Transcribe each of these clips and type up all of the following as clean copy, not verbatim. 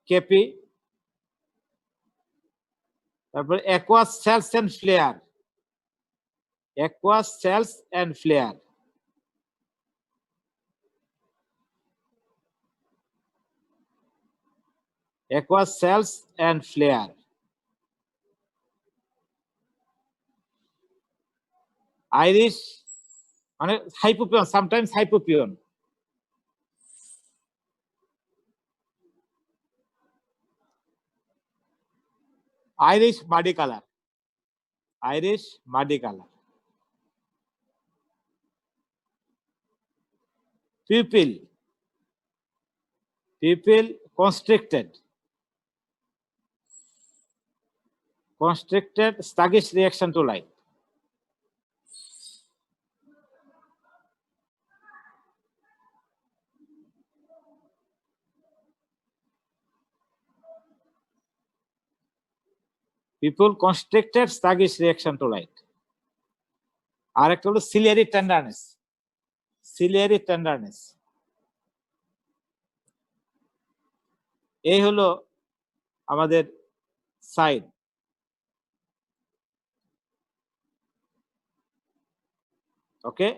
KP, তারপর aqueous cells and flare, aqueous cells and flare, aqueous cells and flare, iris মানে hypopyon, sometimes hypopyon, iris muddy colour, iris muddy colour, pupil, pupil constricted, constricted sluggish reaction to light, people constricted sluggish reaction to light. আর একটা হলো ciliary tenderness, ciliary tenderness. এই হলো আমাদের side. ওকে,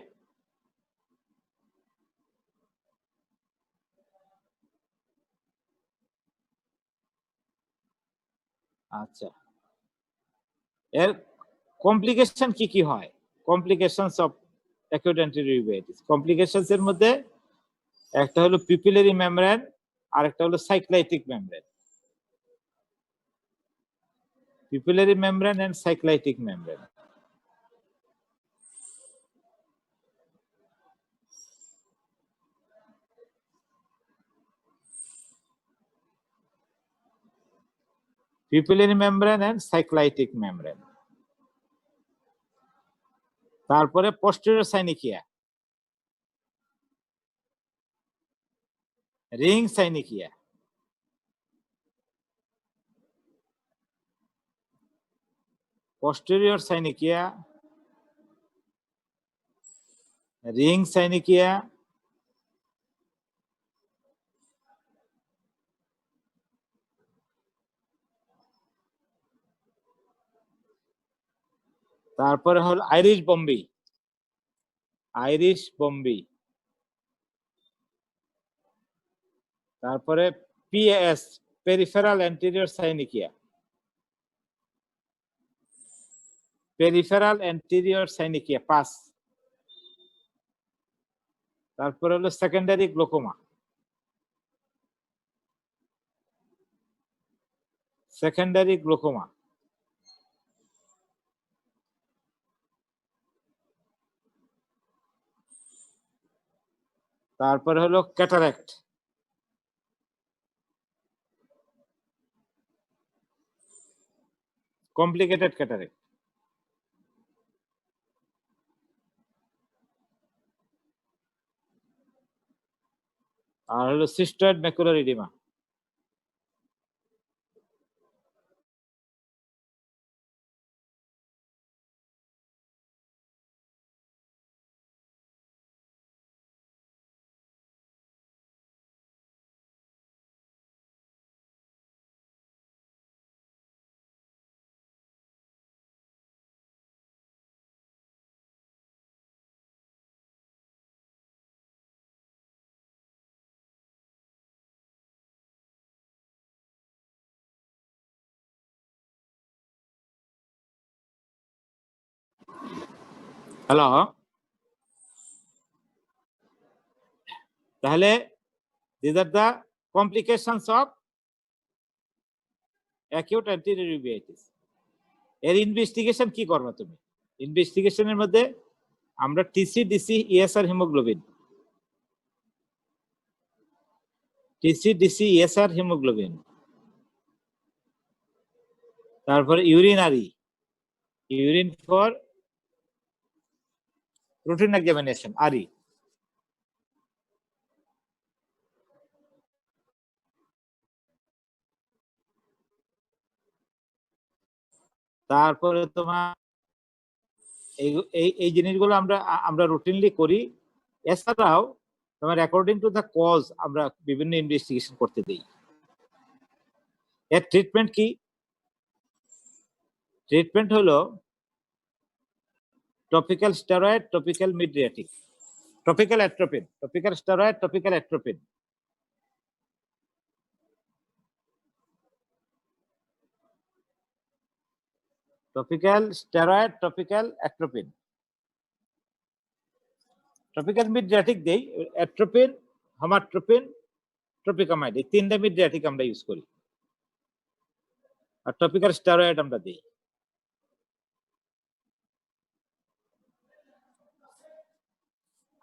আচ্ছা, এর complication কি কি হয়? Complications of acute anterior uveitis, complications এর মধ্যে একটা হলো পিপিলারি মেমব্রেন আর একটা হলো cyclitic membrane, pupillary membrane and cyclitic membrane. Pupillary membrane and cyclitic membrane. তারপরে posterior synechiae, ring synechiae, posterior synechiae, ring synechiae, তারপরে হল আইরিশ বম্বি, আইরিশ বম্বি, তারপরে PS, peripheral anterior synechiae, peripheral anterior synechiae PAS. তারপরে হলো secondary glaucoma, secondary glaucoma, তারপরে হলো cataract, complicated cataract, আর হলো সিস্টয়েড macular oedema. Hello, তাহলে these are the complications of acute anterior uveitis। এর ইনভেস্টিগেশন কি করবা তুমি? ইনভেস্টিগেশনের মধ্যে আমরা TC, DC, ESR haemoglobin, TC, DC, ESR haemoglobin, তারপরে urinary, urine for routine examination, আরি, তারপরে তোমার এই জিনিসগুলো আমরা রুটিনলি করি। এছাড়াও তোমার অ্যাকর্ডিং টু দ্য কজ আমরা বিভিন্ন ইনভেস্টিগেশন করতে দিই। এর ট্রিটমেন্ট কি? ট্রিটমেন্ট হলো topical steroid, topical mydriatic, topical atropine, topical steroid, topical atropine. Topical steroid, topical atropine. Topical mydriatic দেই, অ্যাট্রোপিন, হেমাট্রোপিন, ট্রপিকামাইড, এই তিনটা মিডিয়াটিক আমরা ইউজ করি। আর টপিক্যাল স্টেরয়েড আমরা দিই।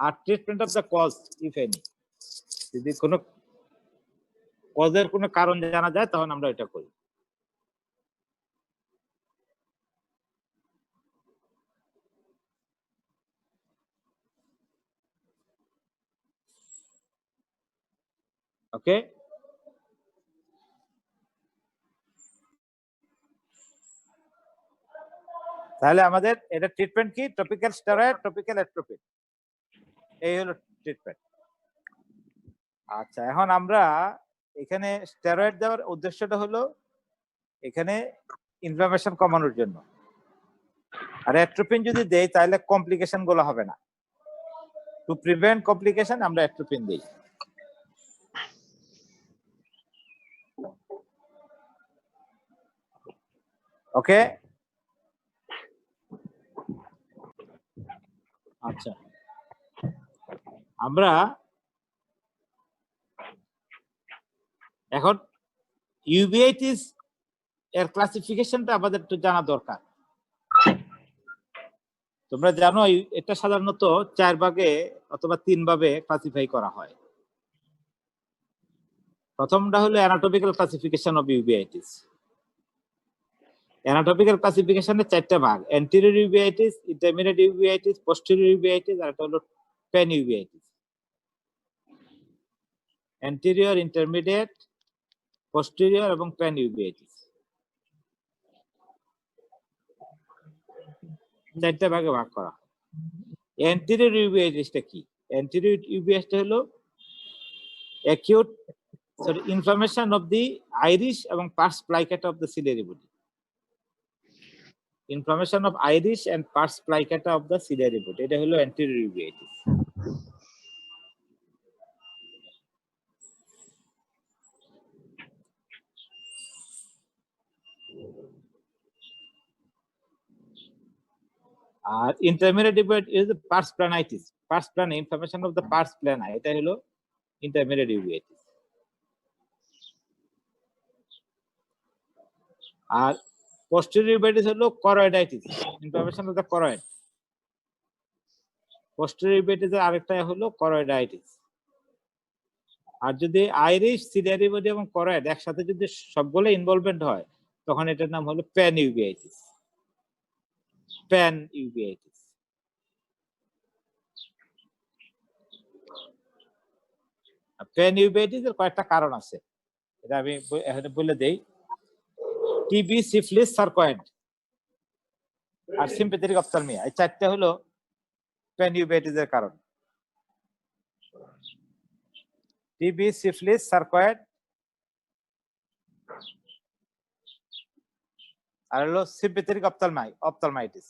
আর treatment of the cause, if any, যদি কোনো কজের কোনো কারণ জানা যায় তখন আমরা এটা করি। ওকে, তাহলে আমাদের এটা ট্রিটমেন্ট কি? টপিক্যাল স্টেরয়েড, টপিক্যাল অ্যাট্রোপিন, এই হলো ট্রিটমেন্ট। আচ্ছা, এখন আমরা এখানে স্টেরয়েড দেওয়ার উদ্দেশ্যটা হলো এখানে ইনফ্লামেশন কমানোর জন্য। আর অ্যাট্রোপিন যদি দেই তাহলে কমপ্লিকেশন গুলো হবে না। টু প্রিভেন্ট কমপ্লিকেশন আমরা অ্যাট্রোপিন দেই। ওকে, আচ্ছা, আমরা এখন ইউবিআইটিস এর ক্লাসিফিকেশনটা আমাদের একটু জানা দরকার। তোমরা জানো এটা সাধারণত 4 ভাগে অথবা 3 ভাবে ক্লাসিফাই করা হয়। প্রথমটা হলো অ্যানাটমিক্যাল ক্লাসিফিকেশন অফ ইউবিআইটিস। অ্যানাটমিক্যাল ক্লাসিফিকেশনের 4টা ভাগ: অ্যান্টেরিয়র ইউবিআইটিস, ইন্টারমিডিয়েট ইউবিআইটিস, পোস্টেরিয়র ইউবিআইটিস, আর একটা হলো প্যান ইউবিআইটিস। অ্যান্টেরিয়র, ইন্টারমিডিয়েট, পোস্টেরিয়র এবং প্যান ইউবিআইটিস, 4টা ভাগে ভাগ করা। অ্যান্টেরিয়র ইউবিআইটিসটা কি? অ্যান্টেরিয়র ইউবিআইটিসটা হলো acute inflammation of the iris এবং pars plicata of the ciliary body. Inflammation of iris and pars plicata of the ciliary body, এটা হলো অ্যান্টেরিয়র ইউবিআইটিস। আর intermediate uveitis is pars planitis, pars plana, inflammation of the pars plana, এটা হলো intermediate uveitis. আর posterior uveitis হলো choroiditis, inflammation of the choroid. Posterior ইউবিআইটিসের আরেকটা হলো করয়েডাইটিস। আর যদি আইরিশ, সিলিয়ারি বডি এবং করয়েড একসাথে যদি সবগুলো ইনভলভমেন্ট হয় তখন এটার নাম হলো প্যান ইউবিআইটিস। প্যান ইউবিআইটিস। প্যান ইউবিআইটিস এর কয়েকটা কারণ আছে, এটা আমি এখানে বলে দেই। টিবি, সিফিলিস, সার্কয়েড আর সিম্প্যাথেটিক অপথ্যালমিয়া, এই 4টা হলো প্যান ইউবিআইটিস এর কারণ। টিবি, সিফিলিস, সার্কয়েড আর হলো সিম্প্যাথেটিক অপথ্যালমাইটিস।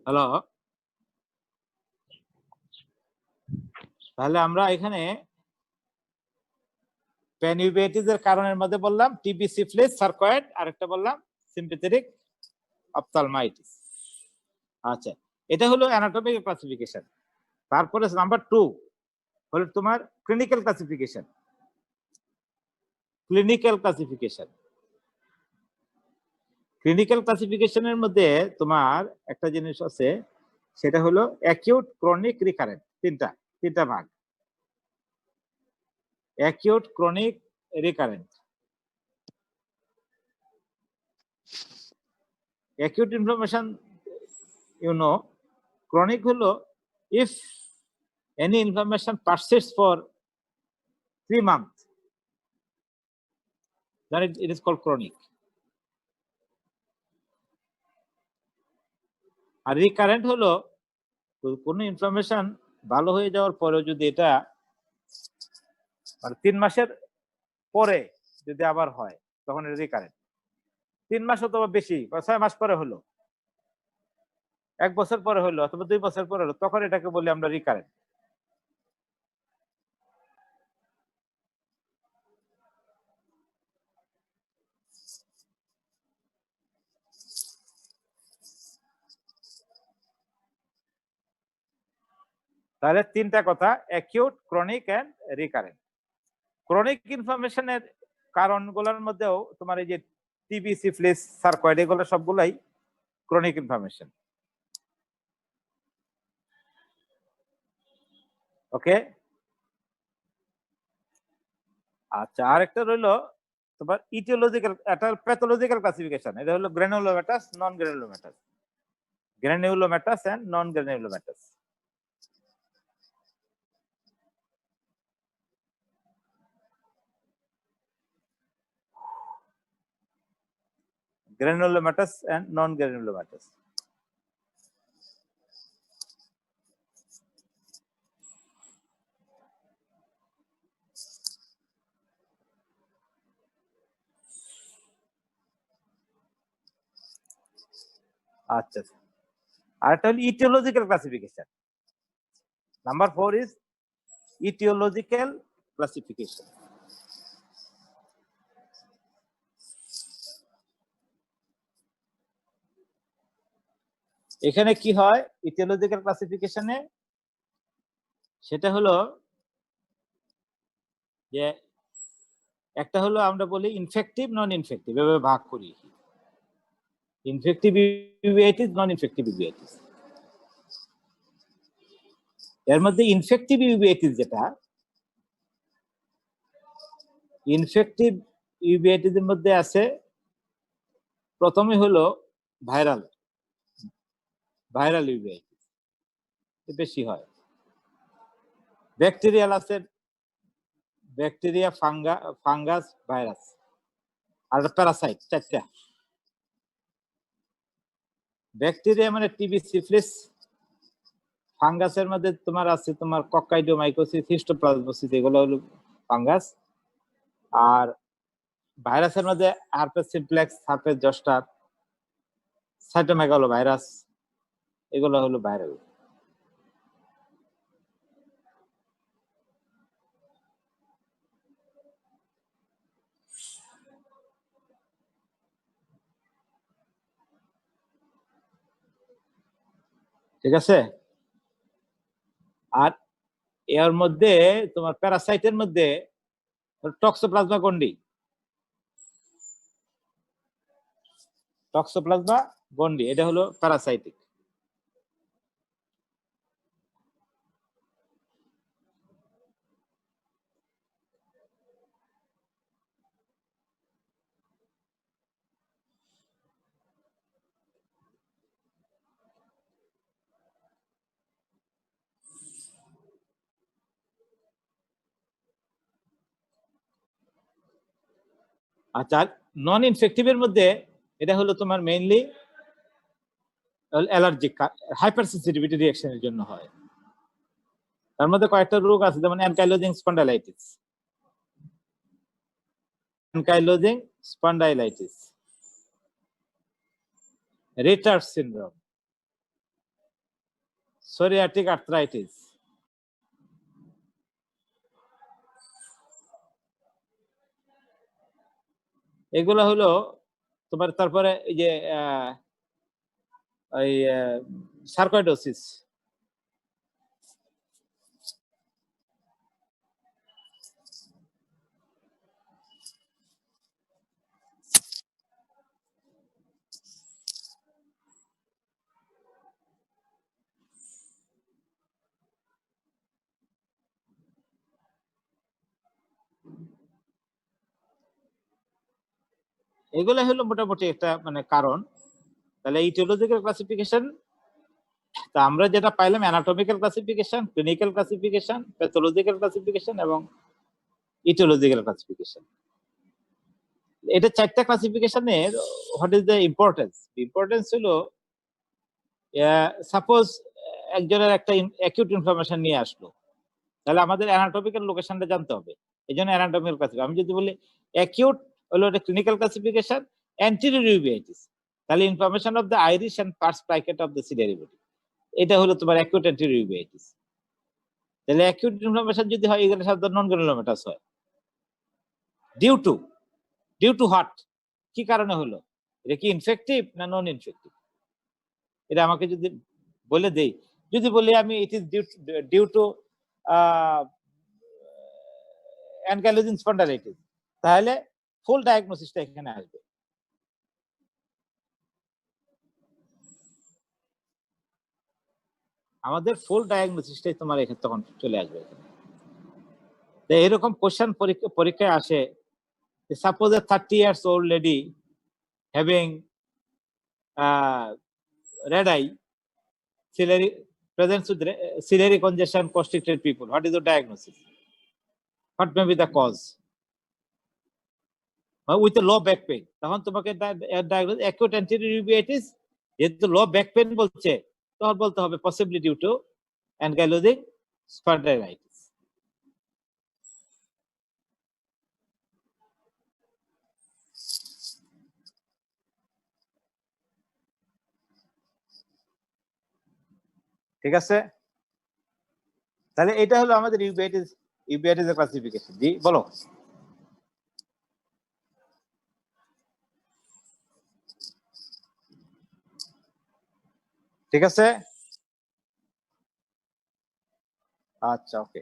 হ্যালো, তাহলে আমরা এখানে প্যান ইউবিআইটিস এর কারণের মধ্যে বললাম টিবি, সিফিলিস, সার্কয়েড, আর একটা বললাম সিম্প্যাথেটিক অপথ্যালমাইটিস। আচ্ছা, এটা হলো অ্যানাটমিক্যাল ক্লাসিফিকেশন। তারপরে নাম্বার 2 হলো তোমার clinical classification. Clinical classification, clinical ক্লাসিফিকেশনের মধ্যে তোমার একটা জিনিস আছে, সেটা হলো অ্যাকিউট, ক্রনিক, রিকারেন্ট, তিনটা ভাগ। Acute, chronic, recurrent. Acute inflammation chronic হলো if any inflammation persists for 3 months, then it is called chronic. আর রিকারেন্ট হলো কোনো ইনফরমেশন ভালো হয়ে যাওয়ার পরেও যদি এটা মানে 3 মাসের পরে যদি আবার হয় তখন এটা রিকারেন্ট। 3 মাস অথবা বেশি বা 6 মাস পরে হলো, 1 বছর পরে হলো অথবা 2 বছর পরে হলো, তখন এটাকে বলি আমরা রিকারেন্ট। তাহলে 3টা কথা: acute, chronic and recurrent. Chronic ইনফরমেশনের কারণগুলোর মধ্যেও তোমার এই যে টিবি, সিফিলিস, সার্কয়েড এগুলো সবগুলাই ক্রনিক ইনফরমেশন। ওকে, আচ্ছা, আরেকটা রইলো তোমার ইটিওলজিক্যাল, একটা প্যাথোলজিক্যাল ক্লাসিফিকেশন। এটা হলো granulomatous, non granulomatous, granulomatous and non granulomatous. granulomatous and non-granulomatous. আচ্ছা, আর একটা হলো etiological classification. Number 4 is etiological classification. এখানে কি হয় ইটিওলজিক্যাল ক্লাসিফিকেশনে? সেটা হলো যে একটা হলো আমরা বলি ইনফেক্টিভ, নন ইনফেক্টিভ, এভাবে ভাগ করি। ইনফেক্টিভ ইউভিআইটিস, নন ইনফেক্টিভ ইউভিআইটিস। এর মধ্যে ইনফেক্টিভ ইউভিআইটিস যেটা, ইনফেক্টিভ ইউভিআইটিস এর মধ্যে আছে প্রথমে হলো ভাইরাল, ভাইরাল ইউভিআইটিস বেশি হয়। ব্যাকটেরিয়াল আছে, ব্যাকটেরিয়া, ফাঙ্গাস, ভাইরাস, আর প্যারাসাইট, 4টা। ব্যাকটেরিয়া মানে টিবি, সিফিলিস। ফাঙ্গাসের মধ্যে তোমার আছে তোমার ককাইডোমাইকোসিস, হিস্টোপ্লাজমোসিস, এগুলো হলো ফাঙ্গাস। আর ভাইরাসের মধ্যে herpes simplex, herpes zoster, cytomegalo virus, এগুলো হলো ভাইরাল। ঠিক আছে? আর এর মধ্যে তোমার প্যারাসাইটের মধ্যে টক্সোপ্লাজমা গন্ডি, টক্সোপ্লাজমা গন্ডি, এটা হলো প্যারাসাইটিক। আচ্ছা, নন ইনফেক্টিভের মধ্যে এটা হলো তোমার মেইনলি অ্যালার্জিক, হাইপার সেনসিটিভিটি রিঅ্যাকশনের জন্য হয়। তার মধ্যে কয়েকটা রোগ আছে, যেমন ankylosing spondylitis, ankylosing spondylitis, retired syndrome, psoriatic arthritis. এগুলো হলো তোমার। তারপরে এই যে ওই সার্কয়েডোসিস, এগুলো হলো মোটামুটি একটা মানে কারণ। তাহলে ইটিওলজিক্যাল ক্লাসিফিকেশন, তা আমরা যেটা পাইলাম anatomical classification, clinical classification, pathological classification এবং ইটিওলজিক্যাল ক্লাসিফিকেশন। এটা 4টা ক্লাসিফিকেশনের what is the importance? Importance হলো সাপোজ একজনের একটা অ্যাকিউট ইনফরমেশন নিয়ে আসলো, তাহলে আমাদের অ্যানাটমিক্যাল লোকেশনটা জানতে হবে। এই জন্য অ্যানাটমিক্যাল ক্লাসিফিকেশন। আমি যদি বলি অ্যাকিউট হলো একটা ক্লিনিক্যাল ক্লাসিফিকেশন, অ্যান্টেরিয়র ইউভিআইটিস, তাহলে inflammation of the iris and pars plicata of the ciliary body, এটা হলো তোমার অ্যাকিউট অ্যান্টেরিয়র ইউভিআইটিস। তাহলে অ্যাকিউট ইনফরমেশন যদি হয়, এগুলো সাধারণত নন গ্রানুলোমাটাস হয়। ডিউ টু হার্ট, কি কারণে হলো? এটা কি ইনফেক্টিভ না নন ইনফেক্টিভ? এটা আমাকে যদি বলে দেই, যদি বলি আমি it is due to ankylosing spondylitis, তাহলে ফুল ডায়াগনোসিসটা এখানে আসবে। আমাদের ফুল ডায়াগনোসিসটাই তোমার এখানে তখন চলে আসবে। এরকম কোশ্চেন পরীক্ষায় আসে, suppose A 30 years old lady having red eye, ciliary presence with ciliary congestion, constricted people. What is the diagnosis? What may be the cause? With a low back pain, তখন তোমাকে diagnose acute anterior uveitis, যেহেতু low back pain বলছে, তখন বলতে হবে possibly due to ankylosing spondylitis. ঠিক আছে, তাহলে এটা হলো আমাদের ইউভিআইটিস এর ক্লাসিফিকেশন। জি বলো। ঠিক আছে, আচ্ছা ওকে।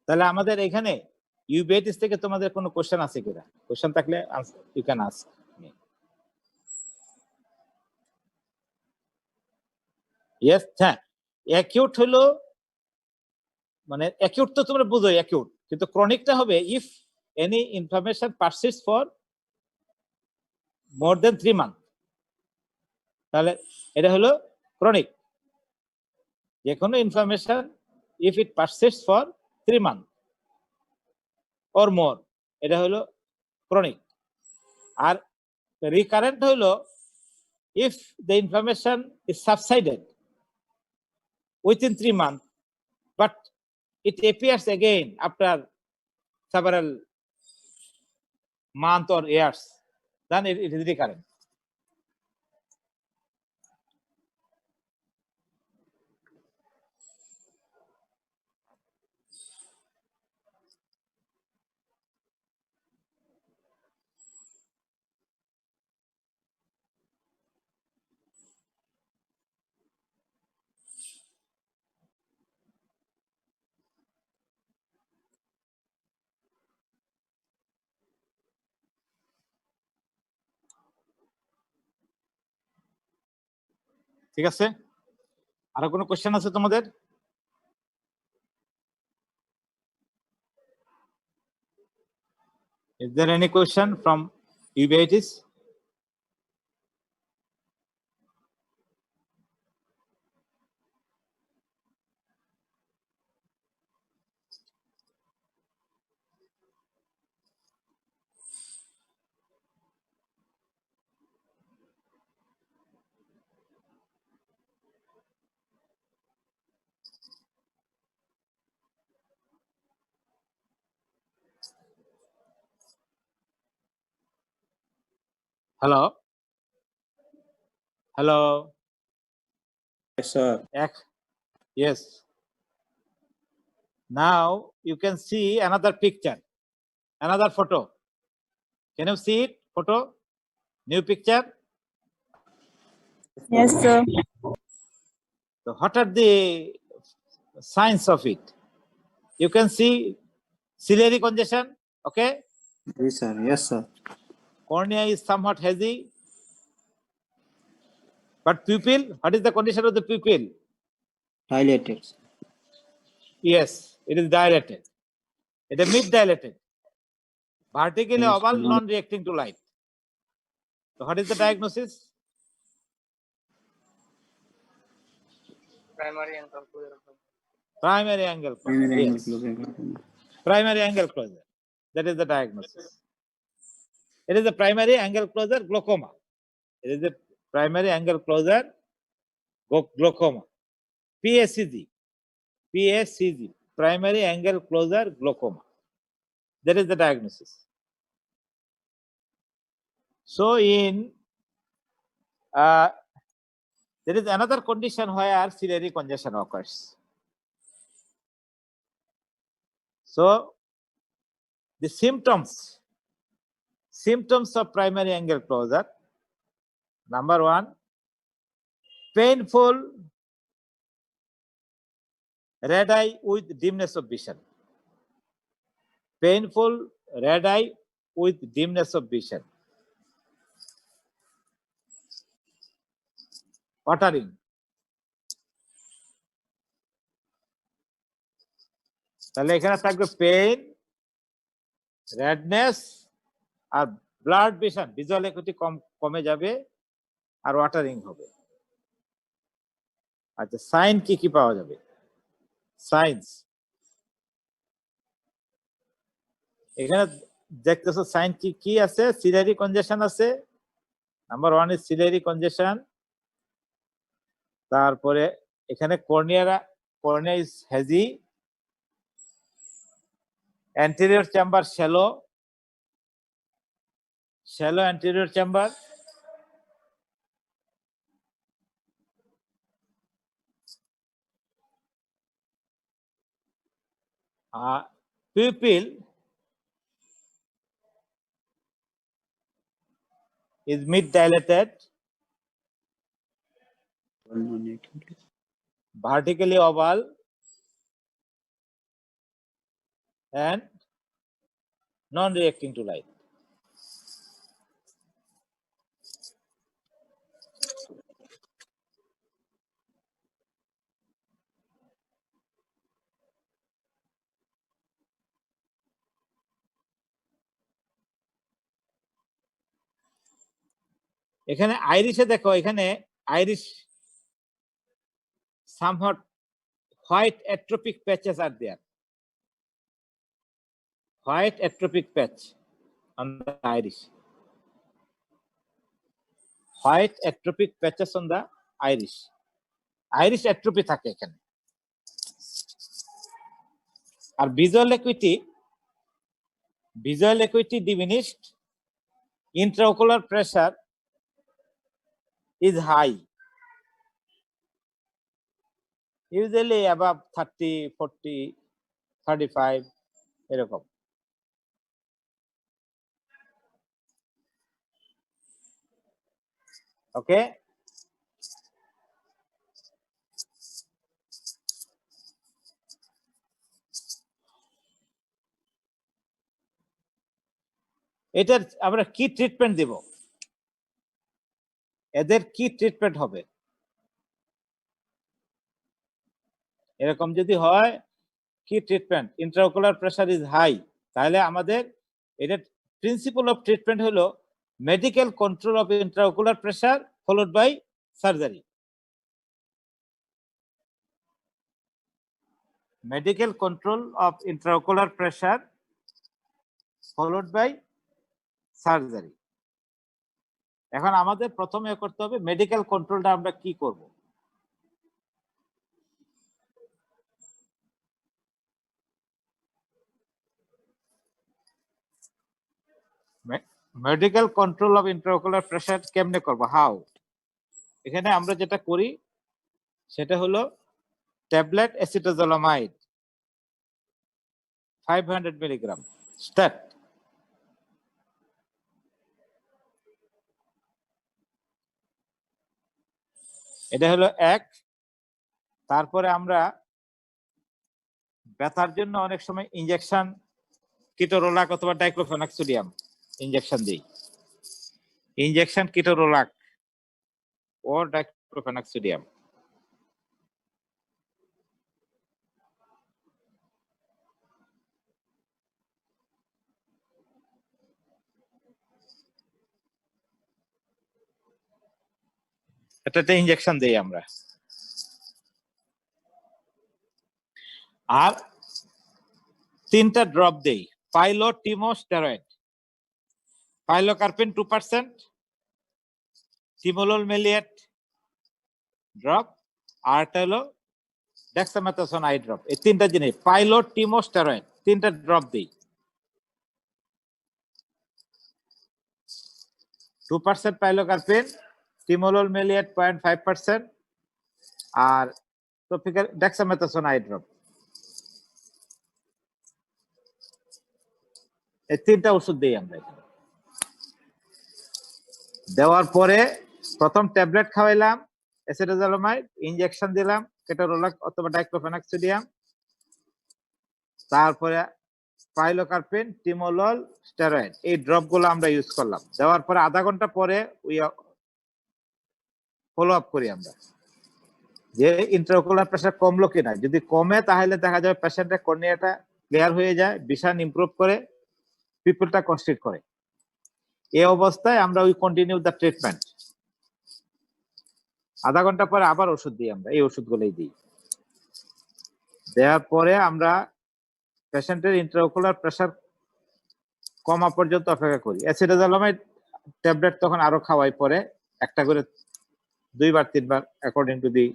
তাহলে আমাদের এখানে ইউভিআইটিস থেকে তোমাদের কোনো কোশ্চেন আছে কিনা? কোশ্চেন থাকলে you can ask me. Yes, হ্যাঁ। অ্যাকিউট হলো মানে অ্যাকিউট তো তোমরা বুঝো অ্যাকিউট, কিন্তু ক্রনিকটা হবে if any inflammation persist for more than 3 months, তাহলে এটা হলো ক্রনিক। যে কোনো inflammation if it persist for 3 months or more, এটা হলো ক্রনিক। আর রিকারেন্ট হলো if the inflammation is subsided within 3 months but it appears again after several months or years, then it is recurrent. ঠিক আছে, আরো কোনো কোশ্চেন আছে তোমাদের? Is there any question from uveitis? Hello? Hello? Yes, sir. Yes. Now you can see another picture, another photo. Can you see it? Photo? New picture? Yes, sir. So what are the signs of it? You can see ciliary congestion, okay? Yes, sir. Yes, sir. Cornea is somewhat hazy. But pupil, what is the condition of the pupil? Dilated. Yes, it is dilated. It is mid-dilated. Vertically Yes, oval, no. non-reacting to light. So what is the diagnosis? Primary ankle closure. Primary angle closure. Primary angle Yes. closure. Primary angle closure. That is the diagnosis. It is the primary angle closure glaucoma. It is the primary angle closure glaucoma. PACG, primary angle closure glaucoma. That is the diagnosis. So there is another condition where ciliary congestion occurs. So the symptoms of primary angle closure: number one, painful red eye with dimness of vision. Painful red eye with dimness of vision. Watering. তাহলে এখানে থাকবে pain, redness আর blood vision, visual equity কমে যাবে আর watering হবে। আচ্ছা, sign কি কি পাওয়া যাবে? সাইন্স এখানে দেখতেছো সাইন কি কি আছে? সিলিয়ারি কনজেশন আছে। Number one is ciliary কনজেশন। তারপরে এখানে cornea is hazy, anterior chamber shallow anterior chamber, pupil is mid dilated, vertically oval, and non-reacting to light. এখানে আইরিশে দেখো, এখানে Irish somewhat white atrophic patches are there. White atrophic patch on the iris. White atrophic patches on the iris. Iris atrophy থাকে এখানে। আর visual acuity diminished, intraocular pressure is high, usually above 30, 40, 35 এরকম। ওকে, এটার আমরা কি treatment দেব? এদের কি treatment হবে? এরকম যদি হয়, কি treatment? Intraocular pressure is high, তাহলে আমাদের এটার প্রিন্সিপাল অফ ট্রিটমেন্ট হলো medical control of intraocular pressure followed by surgery. Medical control of intraocular pressure followed by surgery. এখন আমাদের প্রথমে করতে হবে মেডিকেল কন্ট্রোলটা আমরা কি করব? Medical control of intraocular pressure কেমনে করব? হাউ? এখানে আমরা যেটা করি সেটা হলো ট্যাবলেট অ্যাসিটাজোলামাইড 500 মিলিগ্রাম স্টার্ট। এটা হলো এক। তারপরে আমরা ব্যথার জন্য অনেক সময় ইনজেকশন কিটোরোলাক অথবা ডাইক্লোফেনাক সোডিয়াম ইনজেকশন দিই। ইনজেকশন কিটোরোলাক ও ডাইক্লোফেনাক সোডিয়াম। এটাতে ইনজেকশন দেই আমরা। আর 3টা ড্রপ দেই পাইলোটিমোস্টেরয়েড, পাইলোকার্পিন 2%, সিমোলোল মেলিয়েট ড্রপ আরটা হলো ডেক্সামেথাসোন আই ড্রপ। এই তিনটা জিনিস পাইলো, টিমো, স্টেরয়েড, তিনটা ড্রপ দিই। 2% পাইলোকার্পিন, টিমোলোল মেলিয়েট 0.5%, আর টপিক্যাল ডেক্সামেথাসোন আই ড্রপ। এই তিনটা ওষুধ দিই আমরা এখানে। দেওয়ার পরে প্রথম ট্যাবলেট খাওয়াইলাম অ্যাসিটাজোলামাইড, ইনজেকশন দিলাম কেটোরোলাক অথবা ডাইক্লোফেনাক সোডিয়াম, তারপরে পাইলোকার্পিন, টিমোলল, স্টেরয়েড, এই ড্রপ গুলো আমরা ইউজ করলাম। দেওয়ার পরে আধা ঘন্টা পরে ফলো আপ করি আমরা যে ইন্ট্রাওকুলার প্রেসার কমলো কিনা। যদি কমে তাহলে দেখা যাবে পেশেন্টের কর্নিয়াটা ক্লিয়ার হয়ে যায়, ভিশন ইমপ্রুভ করে, পিপলটা কনস্ট্রিক্ট করে। এই অবস্থায় আমরা উই কন্টিনিউ দ্য ট্রিটমেন্ট। আধা ঘন্টা পরে আবার ওষুধ দিই আমরা, এই ওষুধগুলোই দিই। দেওয়ার পরে আমরা পেশেন্টের ইন্ট্রাওকুলার প্রেসার কমা পর্যন্ত অপেক্ষা করি। অ্যাসিটাজোলামাইড ট্যাবলেট তখন আরো খাওয়াই, পরে একটা করে 2-3 বার according to the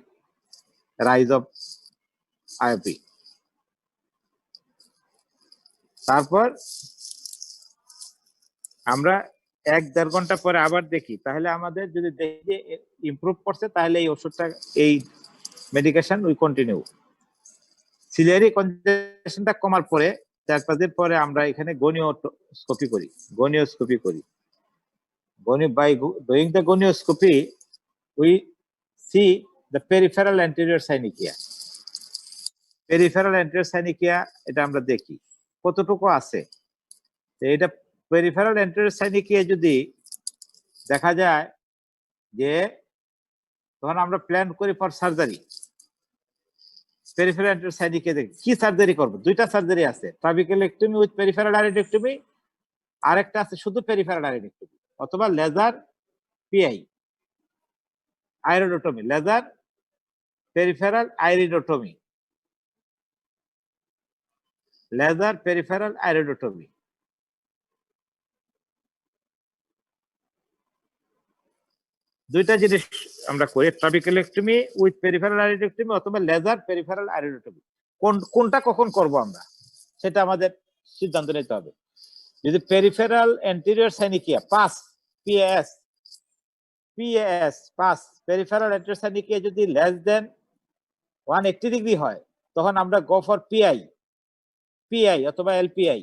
rise of IOP. তারপর আমরা 1-1.5 ঘন্টা পরে আবার দেখি, তাহলে আমাদের যদি দেখি যে ইমপ্রুভ করছে তাহলে এই ওষুধটা, এই মেডিকেশন উই কন্টিনিউ। সিলিয়ারি কনজেশনটা কমার পরে 4-5 দিন পরে আমরা এখানে গনিওস্কোপি করি। By doing the gonioscopy we see the peripheral anterior synechia. Peripheral anterior synechia এটা আমরা দেখি কতটুকু আছে। এটা পেরিফেরাল অ্যান্টেরিয়র সাইনিকিয়া যদি দেখা যায় যে, তখন আমরা প্ল্যান করি ফর সার্জারি। পেরিফেরাল অ্যান্টেরিয়র সাইনিকিয়া দেখি কি সার্জারি করব। দুইটা সার্জারি আছে, ট্রাবিকুলেক্টমি উইথ পেরিফেরাল আইরিডেক্টমি, আরেকটা আছে শুধু পেরিফেরাল আইরিডেক্টমি, অথবা laser PI iridotomy, laser peripheral iridotomy, laser peripheral iridotomy. দুইটা জিনিস আমরা করি, ট্রাবিকুলেক্টমি উইথ পেরিফেরাল আইরিডেক্টমি অথবা লেজার পেরিফেরাল আইরিডোটমি। কোনটা কখন করব আমরা সেটা আমাদের সিদ্ধান্ত নিতে হবে। যদি peripheral anterior synechiae PAS, PS PAS, peripheral anterior synechiae যদি লেস দেন 180 ডিগ্রি হয়, তখন আমরা গো ফর পিআই অথবা এলপিআই।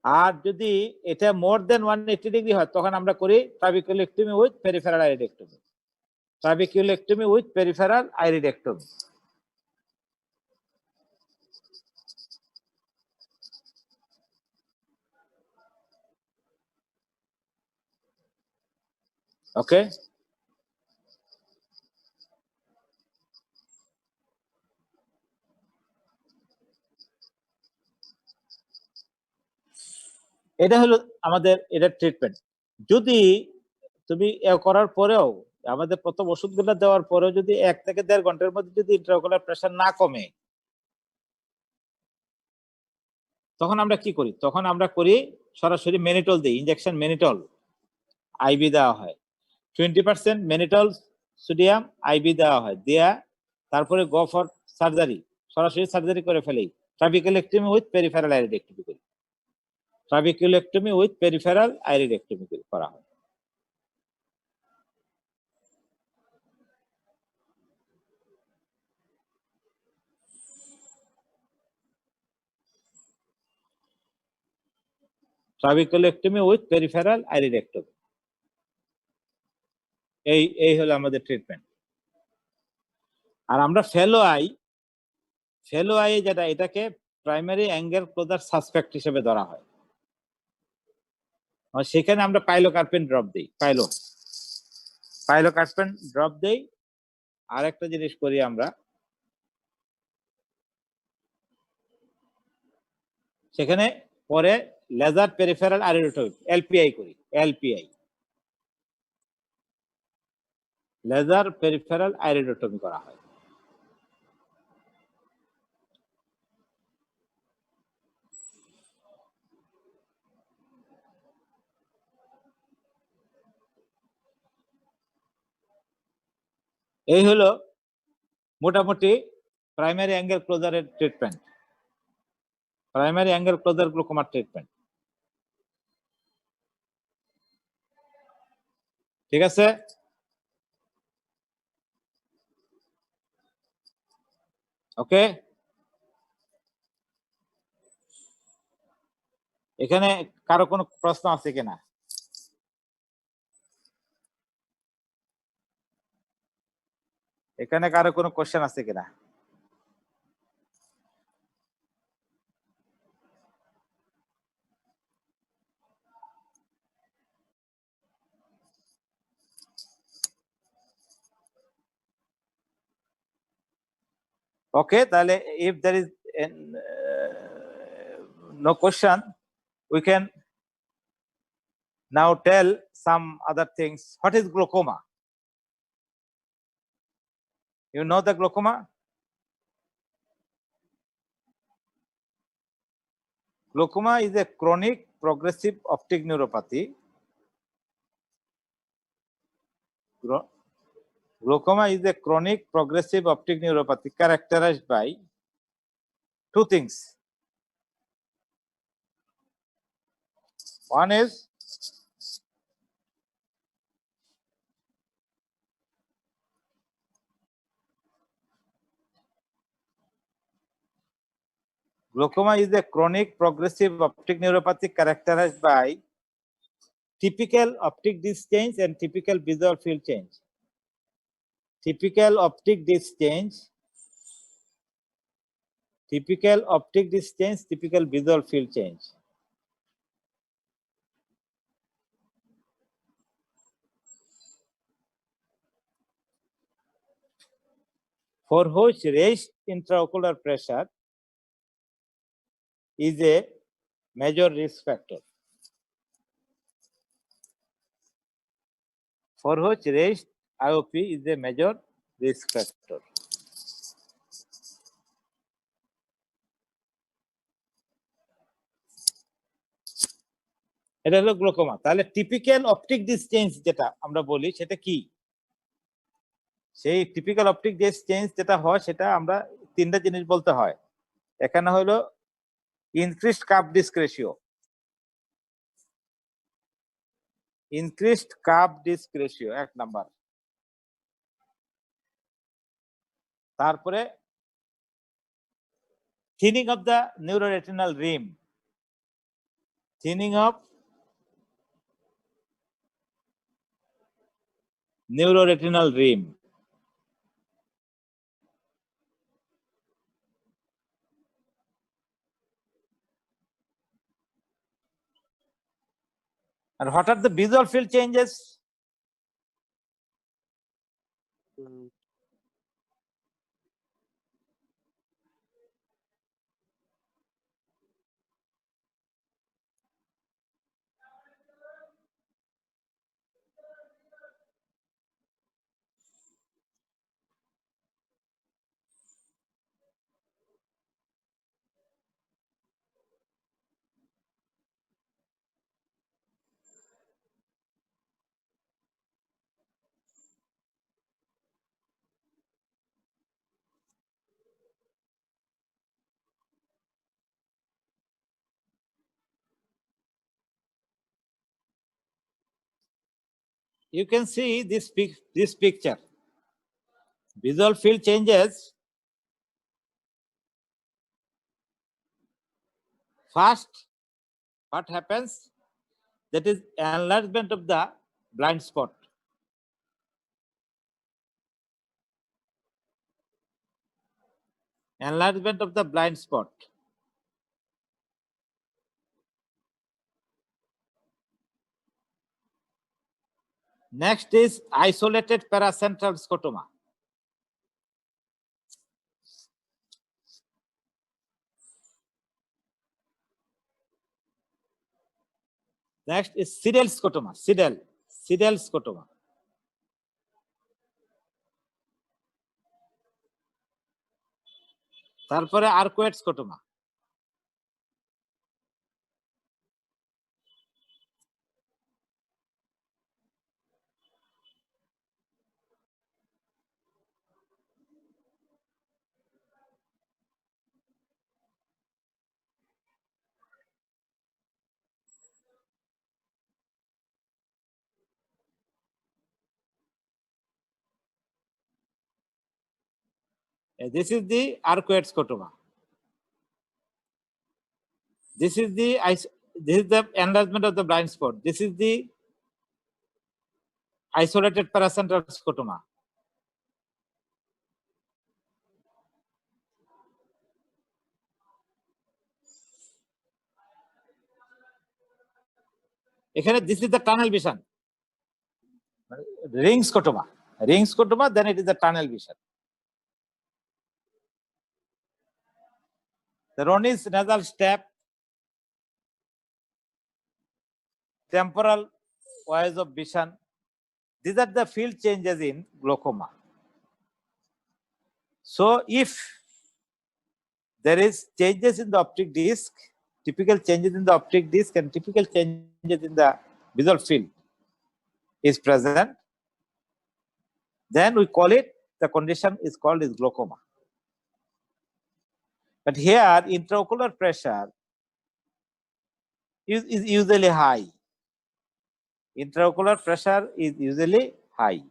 আর যদি এটা মোর দেন 180 ডিগ্রি হয়, তখন আমরা করি trabeculectomy with peripheral iridectomy. Trabeculectomy with peripheral iridectomy. Okay, এটা হলো আমাদের এটা ট্রিটমেন্ট। যদি তুমি করার পরেও, আমাদের প্রথম ওষুধগুলো দেওয়ার পরেও যদি 1 থেকে 1.5 ঘন্টার মধ্যে যদি ইন্ট্রাওকুলার প্রেসার না কমে, তখন আমরা কি করি? তখন আমরা করি সরাসরি মেনিটল দিই, ইনজেকশন মেনিটল আইবি দেওয়া হয়। 20% মেনিটল সোডিয়াম আইবি দেওয়া হয়, দেয়া তারপরে গো ফর সার্জারি, সরাসরি সার্জারি করে ফেলি। ট্রাবিকুলেক্টমি উইথ পেরিফেরাল আইরিডেক্টমি করি, ট্রাবিকুলেক্টমি উইথ পেরিফেরাল আইরিডেক্টমি করা হয়। ট্রাবিকুলেক্টমি উইথ পেরিফেরাল আইরিডেক্টমি, এই হলো আমাদের ট্রিটমেন্ট। আর আমরা ফেলো আই যেটা, এটাকে প্রাইমারি অ্যাঙ্গেল ক্লোজার সাসপেক্ট হিসেবে ধরা হয়। সেখানে আমরা পাইলোকার্পিন ড্রপ দিই, পাইলোকার্পিন ড্রপ দেই। আর একটা জিনিস করি আমরা, সেখানে পরে লেজার পেরিফেরাল আইরিডোটমি এলপিআই করি, লেজার পেরিফেরাল আইরিডোটমি করা হয়। এই হলো মোটামুটি প্রাইমারি অ্যাঙ্গেল ক্লোজারের ট্রিটমেন্ট, প্রাইমারি অ্যাঙ্গেল ক্লোজার গ্লুকোমার ট্রিটমেন্ট। ঠিক আছে, ওকে। এখানে কারো কোনো প্রশ্ন আছে কিনা? এখানে কারো কোনো কোশ্চেন আছে কিনা? ওকে, তাহলে if there is no question, we can now tell some other things. What is glaucoma? You know the glaucoma? Glaucoma is a chronic progressive optic neuropathy. Glaucoma is a chronic progressive optic neuropathy characterized by two things. One is glaucoma is a chronic progressive optic neuropathy characterized by typical optic disc change and typical visual field change. Typical optic disc change, typical optic disc change, typical visual field change. For which raised intraocular pressure is a major risk factor. For which raised IOP is a major risk factor. এটা হলো glaucoma. তাহলে typical optic disc change যেটা আমরা বলি সেটা কি? সেই typical optic disc change যেটা হয় সেটা আমরা তিনটা জিনিস বলতে হয়। এখানে হলো increased cup disc ratio, increased cup disc ratio এক নাম্বার। তারপরে thinning of the neuroretinal rim, thinning of neuroretinal rim. And what are the visual field changes? You can see this picture. Visual field changes. First, what happens? That is enlargement of the blind spot. Enlargement of the blind spot. Next is isolated paracentral scotoma. Next is sidal scotoma, sidal scotoma. তারপরে arcuate scotoma. This is the Arcuate scotoma. This is the enlargement of the blind spot. This is the isolated paracentral scotoma. এখানে this is the tunnel vision. Ring scotoma. Ring scotoma, then it is the tunnel vision. The Roney's nasal step, temporal ways of vision. These are the field changes in glaucoma. So if there is changes in the optic disc, typical changes in the optic disc and typical changes in the visual field is present, then we call it, the condition is called as glaucoma. But here intraocular pressure is usually high. Intraocular pressure is usually high.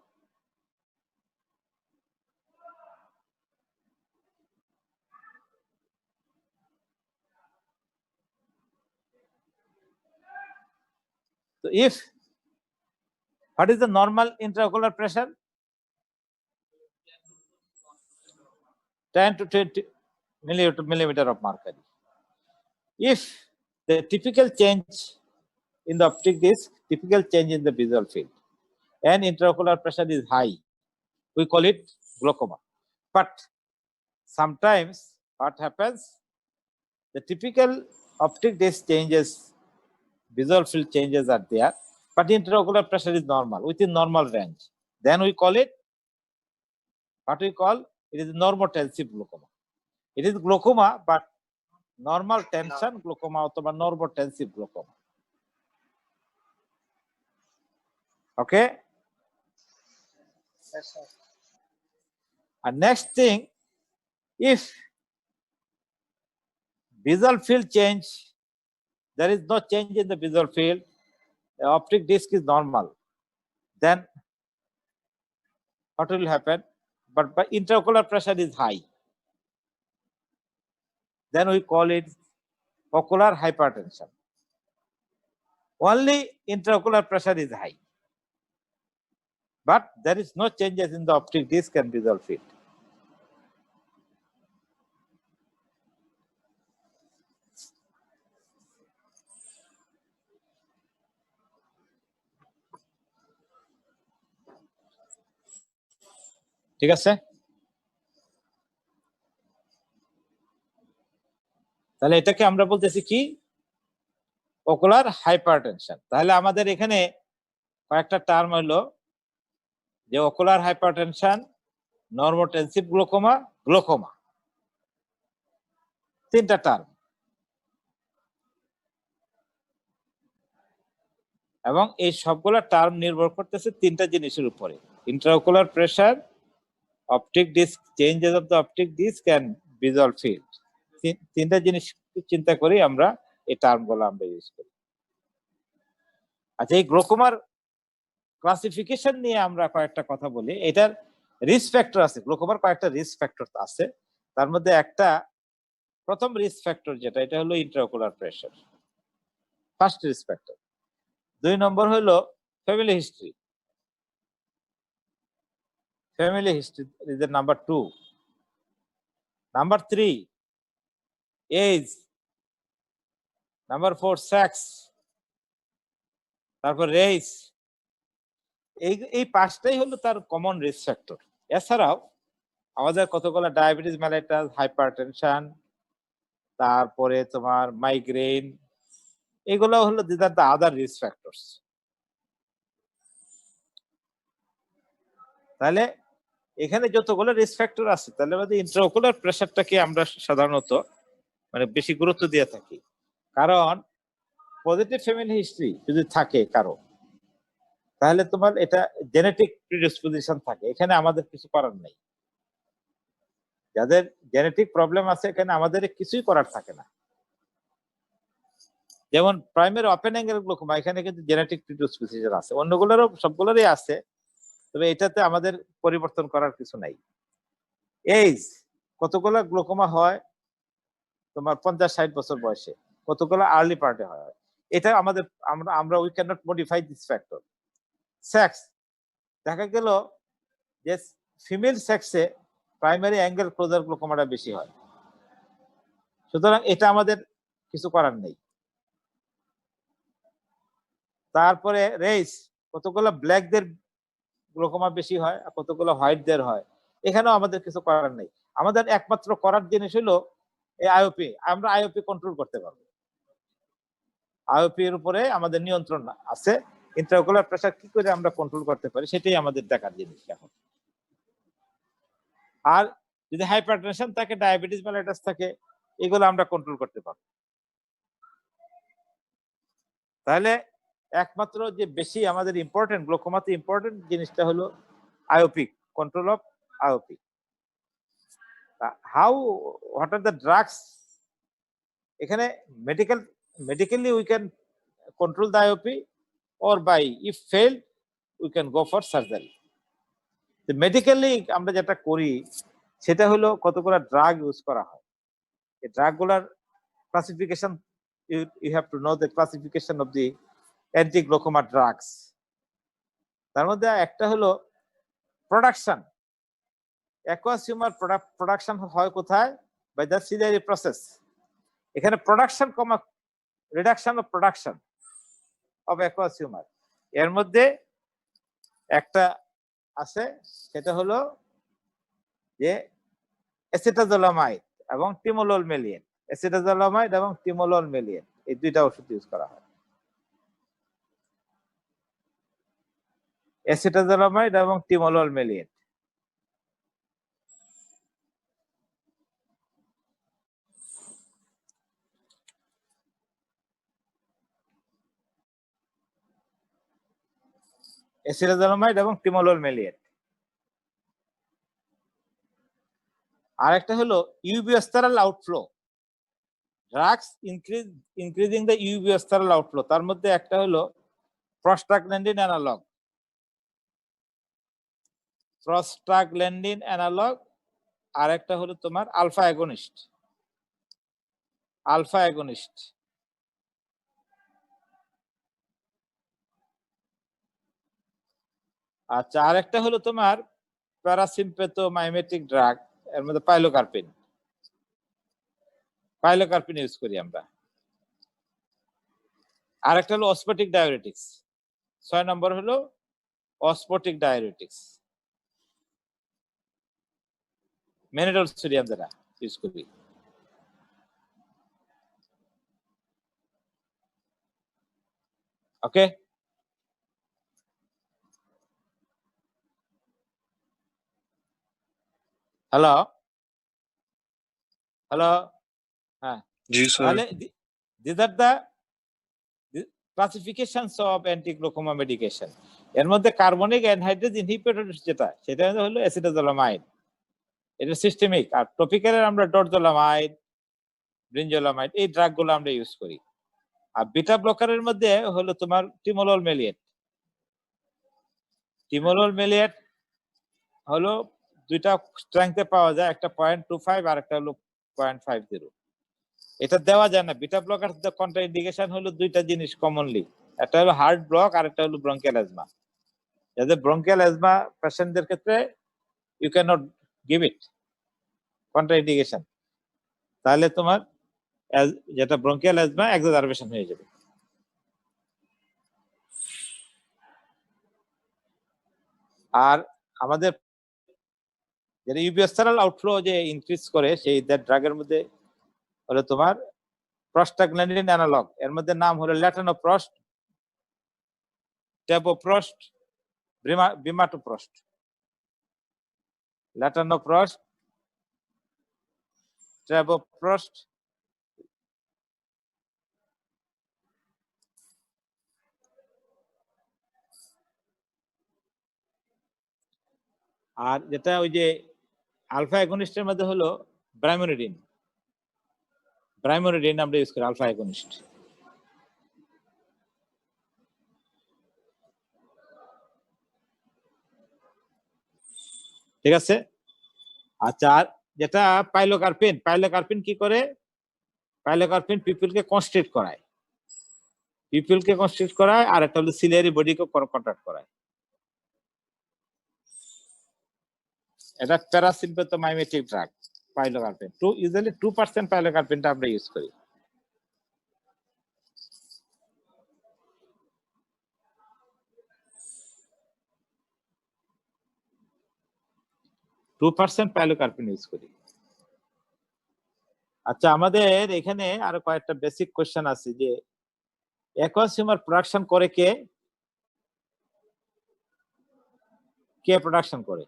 So if, what is the normal intraocular pressure? 10 to 20 millimeter of mercury. If the typical change in the optic disc, typical change in the visual field, and intraocular pressure is high, we call it glaucoma. But sometimes what happens, the typical optic disc changes, visual field changes are there, but intraocular pressure is normal, within normal range. Then we call it, what we call, it is normotensive glaucoma. It is glaucoma, but normal tension glaucoma or normotensive glaucoma. Okay? Yes, sir. And next thing, if visual field change, there is no change in the visual field, the optic disc is normal, then what will happen? But intraocular pressure is high, then we call it ocular hypertension. Only intraocular pressure is high, but there is no changes in the optic disc and visual field. ঠিক আছে? তাহলে এটাকে আমরা বলতেছি কি, ocular hypertension. তাহলে আমাদের এখানে কয়েকটা টার্ম হলো যে ocular hypertension, normotensive glaucoma, glaucoma, তিনটা টার্ম। এবং এই সবগুলা টার্ম নির্ভর করতেছে তিনটা জিনিসের উপরে: intraocular pressure, optic disc, changes of the optic disc and visual field. তিনটা জিনিস চিন্তা করি আমরা এই টার্মগুলো আমরা ইউজ করি। আচ্ছা, এই গ্লোকোমার ক্লাসিফিকেশন নিয়ে আমরা কয়েকটা কথা বলি। এটার রিস্ক ফ্যাক্টর আছে, গ্লোকোমার কয়েকটা রিস্ক ফ্যাক্টর আছে। তার মধ্যে একটা, প্রথম রিস্ক ফ্যাক্টর যেটা, এটা হলো intraocular pressure, first risk factor. 2 নম্বর হলো family history. Family history is the number 2. Number 3, age. Number 4, sex. তারপর রেস। এই পাঁচটাই হলো তার কমন রিস্ক ফ্যাক্টর। এছাড়াও আমাদের কতগুলো ডায়াবেটিস মেলাইটাস, হাইপারটেনশন, তারপরে তোমার মাইগ্রেন, এগুলো হলো this are the other risk factors. তাহলে এখানে যতগুলো রিস্ক ফ্যাক্টর আছে, তাহলে আমাদের ইন্ট্রাওকুলার প্রেসারটাকে আমরা সাধারণত মানে বেশি গুরুত্ব দিয়ে থাকি। কারণ পজিটিভ ফ্যামিলি হিস্ট্রি যদি থাকে কারো, তাহলে তোমার এটা জেনেটিক প্রিডিসপোজিশন থাকে, এখানে আমাদের কিছু করার নেই। যাদের জেনেটিক প্রবলেম আছে, এখানে আমাদের কিছুই করার থাকে না। যেমন প্রাইমারি ওপেন অ্যাঙ্গেল গ্লোকোমা, এখানে কিন্তু জেনেটিক প্রিডিসপোজিশন আছে, অন্যগুলোরও সবগুলোরই আছে, তবে এটাতে আমাদের পরিবর্তন করার কিছু নাই। এজ, কতগুলো গ্লোকোমা হয় তোমার 50-60 বছর বয়সে, কতগুলো আর্লি পার্টে হয়। এটা আমাদের আমরা we can not modify this factor. Sex, দেখা গেল যে ফিমেল সেক্সে প্রাইমারি অ্যাঙ্গেল ক্লোজার গ্লোকোমাটা বেশি হয়, সুতরাং এটা আমাদের কিছু করার নেই। তারপরে রেস, কতগুলো ব্ল্যাকদের গ্লোকোমা বেশি হয় আর কতগুলো হোয়াইটদের হয়, এখানেও আমাদের কিছু করার নেই। আমাদের একমাত্র করার জিনিস হলো এই আইওপি, আমরা আইওপি কন্ট্রোল করতে পারবো। আইওপি এর উপরে আমাদের নিয়ন্ত্রণ আছে, ইন্ট্রাওকুলার প্রেসার কি করে আমরা কন্ট্রোল করতে পারি সেটাই আমাদের দেখার জিনিস এখন। আর যদি হাইপারটেনশন থাকে, ডায়াবেটিস মেলাইটাস থাকে, এগুলো আমরা কন্ট্রোল করতে পারবো। তাহলে একমাত্র যে বেশি আমাদের ইম্পর্টেন্ট, গ্লোকোমাতে ইম্পর্টেন্ট জিনিসটা হলো IOP, control of IOP. How, what are the drugs? এখানে medically we can control the IOP, or by if failed we can go for surgery. Medically আমরা যেটা করি সেটা হলো কতগুলো ড্রাগ ইউজ করা হয়। এই ড্রাগগুলোর classification, you have to know the classification of the anti-glaucoma drugs. তার মধ্যে একটা হলো প্রোডাকশন। অ্যাকুয়াস হিউমার প্রোডাকশন হয় কোথায়? By the ciliary process. এখানে production comma reduction of production of aqueous humour, এর মধ্যে একটা আছে, সেটা হলো যে অ্যাসিটাজোলামাইড এবং টিমোলোলমেলিন। অ্যাসিটাজোলামাইড এবং টিমোলোলমেলিন এই দুইটা ওষুধ ইউজ করা হয়। অ্যাসিটাজোলামাইড এবং টিমোলোলমেলিন। অ্যাসিটাজোলামাইড এবং টিমোলোলমেলিন। আর একটা হলো uveoscleral outflow drugs, increasing the uveoscleral outflow. তার মধ্যে একটা হলো প্রস্টাগ্ল্যান্ডিন অ্যানালগ, প্রস্টাগ্ল্যান্ডিন অ্যানালগ, আর একটা হলো তোমার আলফা অ্যাগনিস্ট, আলফা অ্যাগনিস্ট। আচ্ছা, আর একটা হলো তোমার প্যারাসিম্পেথোমাইমেটিক ড্রাগ, এর মধ্যে পাইলোকার্পিন, পাইলোকার্পিন ইউজ করি আমরা। আর একটা হলো অসপোটিক ডায়োরেটিক্স, 6 নম্বর হলো অসপোটিক ডায়োরেটিক্স, মেনিডল সোডিয়াম দ্বারা ইউজ করি। ওকে, হ্যালো হ্যালো, হ্যাঁ, জি স্যার। তাহলে these are the classifications of anti-glaucoma medication. এর মধ্যে কার্বনিক অ্যানহাইড্রেজ ইনহিবিটর যেটা, সেটা হলো অ্যাসিটাজোলামাইড, এটা সিস্টেমিক। আর টপিক্যালের আমরা ডরজোলামাইড, ব্রিনজোলামাইড, এই ড্রাগগুলো আমরা ইউজ করি। আর বিটা ব্লকারের মধ্যে হলো তোমার টিমোলোলমেলিয়েট। টিমোলোলমেলিয়েট হলো দুইটা স্ট্রেংথে পাওয়া যায়, একটা 0.25 আর একটা হলো 0.50। এটা দেওয়া যায় না। বিটা ব্লকার কন্ট্রাইন্ডিকেশন হলো দুইটা জিনিস কমনলি, একটা হলো হার্ট ব্লক আর একটা হলো ব্রঙ্কিয়াল অ্যাজমা। যাদের ব্রঙ্কিয়াল অ্যাজমা পেশেন্টদের ক্ষেত্রে you can not give it contraindication, তাহলে তোমার যেটা ব্রঙ্কিয়াল অ্যাজমা এক্সাজারবেশন হয়ে যাবে। আর আমাদের যেটা ইউবিওস্টেরাল আউটফ্লো যে ইনক্রিজ করে, সেই ড্রাগের মধ্যে হলো তোমার প্রস্টাগ্ল্যান্ডিন অ্যানালগ, এর মধ্যে নাম হলো ল্যাটানোপ্রস্ট, টেবোপ্রস্ট, বিমাটোপ্রস্ট। ল্যাটানোপ্রস্ট, টেবোপ্রস্ট, আর যেটা ওই যে আলফা অ্যাগনিস্টের মধ্যে হলো ব্রাইমোনিডিন। ব্রাইমোনিডিন আমরা ইউজ করি আলফা অ্যাগনিস্ট। ঠিক আছে। আচ্ছা, আর যেটা পাইলোকার্পিন কি করে, পাইলোকার্পিন পিপলকে কনস্ট্রিক্ট করায়, আর একটা হলো সিলিয়ারি বডিকে কন্ট্রাক্ট করায়। এটা প্যারাসিম্পথোমাইমেটিক ড্রাগ পাইলোকার্পিন। ইউজুয়ালি 2% পাইলোকার্পিনটা আমরা ইউজ করি। পাইলোকার্পিন ইউজ করি। আচ্ছা, আমাদের এখানে আরো কয়েকটা বেসিক কোশ্চেন আছে যে অ্যাকুয়াস হিউমার প্রোডাকশন করে কে প্রোডাকশন করে?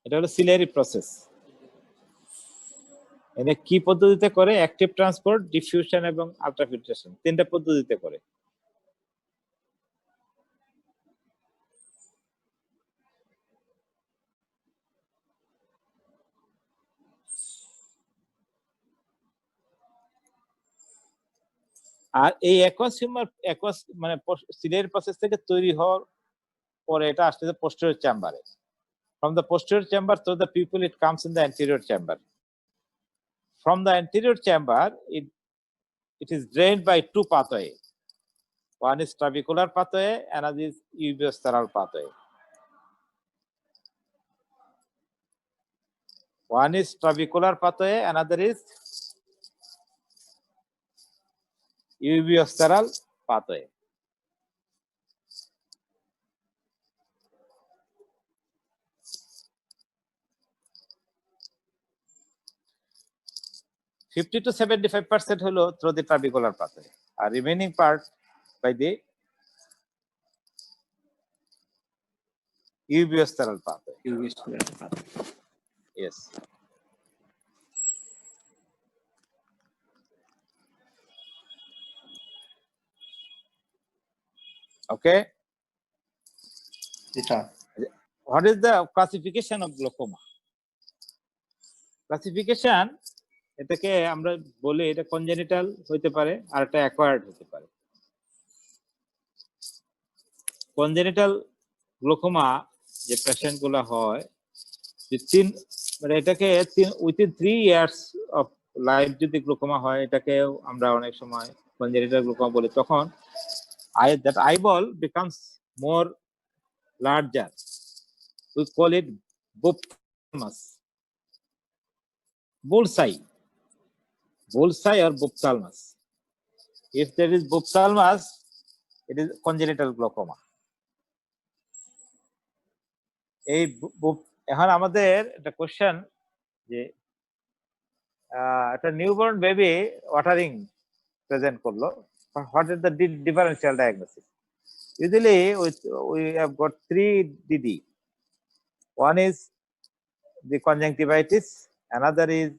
এটা হলো সিলিয়ারি প্রসেস। এটা কি পদ্ধতিতে করে? অ্যাক্টিভ ট্রান্সপোর্ট, ডিফিউশন এবং আল্ট্রাফিল্ট্রেশন, তিনটা পদ্ধতিতে করে। আর এই অ্যাকুয়াস মানে সিলিয়ারি প্রসেস থেকে তৈরি হওয়ার পরে এটা আসছে পোস্টেরিয়র চেম্বারে। From the posterior chamber through the pupil, it comes in the anterior chamber. From the anterior chamber, it is drained by two pathways. One is trabecular pathway, another is uveosteral pathway. One is trabecular pathway, another is uveosteral pathway. $50 to 75% হলো through the trabecular pathway, R remaining part by the uveosteral pathway. Yes. Okay. What is the classification of glaucoma? Classification, এটাকে আমরা বলি এটা congenital হতে পারে আর এটা acquired হতে পারে। কনজেনিটাল গ্লোকোমা যে পেশেন্ট গুলো হয়, মানে এটাকে উইথিন 3 ইয়ার্স অফ লাইফ যদি গ্লোকোমা হয়, এটাকে আমরা অনেক সময় কনজেনিটাল গ্লোকোমা বলি। তখন that eyeball becomes more larger. We call it bullous. Bullseye or buphtalmus. If there is buphtalmus, it is congenital glaucoma. এই এখন আমাদের একটা কোশ্চেন যে একটা নিউবর্ন বেবি ওয়াটারিং প্রেজেন্ট করলো, what is the differential diagnosis? Usually we have got 3 DD. One is the conjunctivitis, another is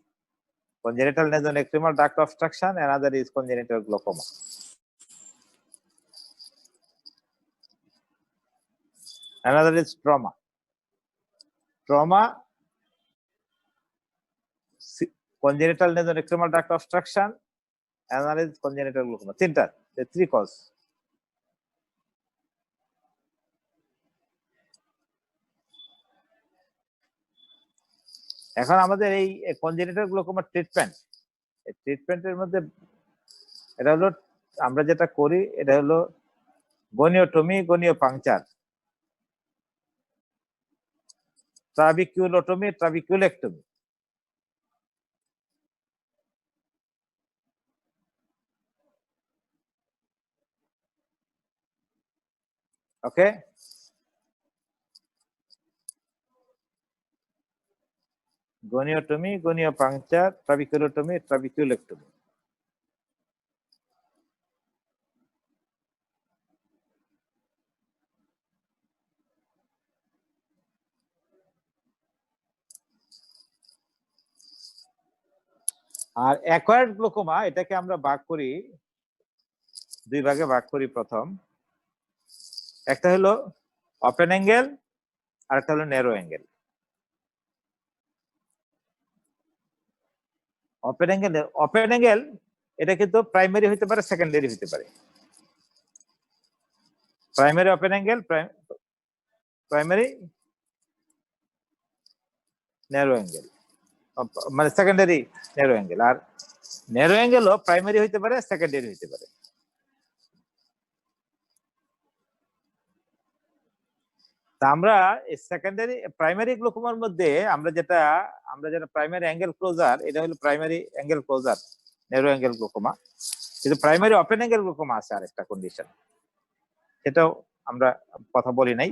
congenital nasonecrimal duct obstruction, another is congenital glaucoma. Another is trauma. Congenital nasonecrimal duct obstruction, another is congenital glaucoma. The 3 cause. এখন আমাদের এই congenital glaucoma ট্রিটমেন্টের মধ্যে এটা হলো আমরা যেটা করি, এটা হলো গনিওটমি, গনিও পাংচার, ট্রাবিকিউলোটমি, ট্রাবিকিউলেক্টমি। ওকে, গনিওটমি, গনিও পাংচার, ট্রাবিকিউলোটমি, ট্রাবিকিউলেক্টমি। আর অ্যাকোয়ার্ড গ্লোকোমা এটাকে আমরা ভাগ করি 2 ভাগে ভাগ করি। প্রথম একটা হলো ওপেন অ্যাঙ্গেল আর একটা হলো ন্যারো অ্যাঙ্গেল। ওপেন অ্যাঙ্গেল এটা কিন্তু প্রাইমারি হতে পারে, সেকেন্ডারি হতে পারে। Primary open angle, primary narrow angle, মানে সেকেন্ডারি ন্যারো অ্যাঙ্গেল। আর ন্যারো অ্যাঙ্গেলও প্রাইমারি হইতে পারে, সেকেন্ডারি হইতে পারে। তা আমরা সেকেন্ডারি প্রাইমারি গ্লোকোমার মধ্যে আমরা যেটা প্রাইমারি অ্যাঙ্গেল ক্লোজার, এটা হলো primary angle closure narrow angle glaucoma. কিন্তু প্রাইমারি ওপেন অ্যাঙ্গেল গ্লোকোমা আছে আরেকটা কন্ডিশন, সেটাও আমরা কথা বলি নাই।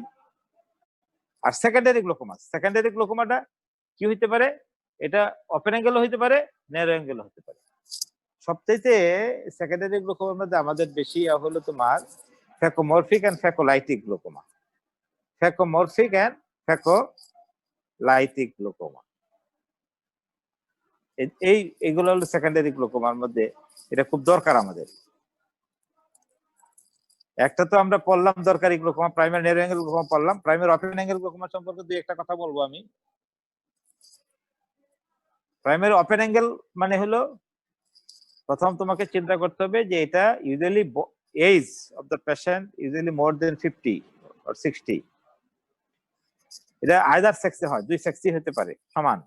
আর সেকেন্ডারি গ্লোকোমাটা কি হইতে পারে? এটা ওপেন অ্যাঙ্গেলও হইতে পারে, ন্যারো অ্যাঙ্গেলও হতে পারে। সবচাইতে সেকেন্ডারি গ্লোকোমার মধ্যে আমাদের বেশি হলো তোমার ফ্যাকোমরফিক এন্ড ফ্যাকোলাইটিক গ্লোকোমা। ফ্যাকোমরফিক এন্ড ফ্যাকোলাইটিক গ্লোকোমা, এইগুলো হলো সেকেন্ডারি গ্লোকোমার মধ্যে। এটা খুব দরকার আমাদের। একটা তো আমরা পড়লাম দরকারি glaucoma, primary narrow angle glaucoma পড়লাম। প্রাইমারি ওপেন অ্যাঙ্গেল গ্লোকোমা সম্পর্কে দুই একটা কথা বলবো আমি। প্রাইমারি ওপেন অ্যাঙ্গেল মানে হলো, প্রথম তোমাকে চিন্তা করতে হবে যে এটা usually age of the patient usually more than 50 or 60। এটা আইদার সেক্সে হয়, দুই সেক্সই হতে পারে সমান।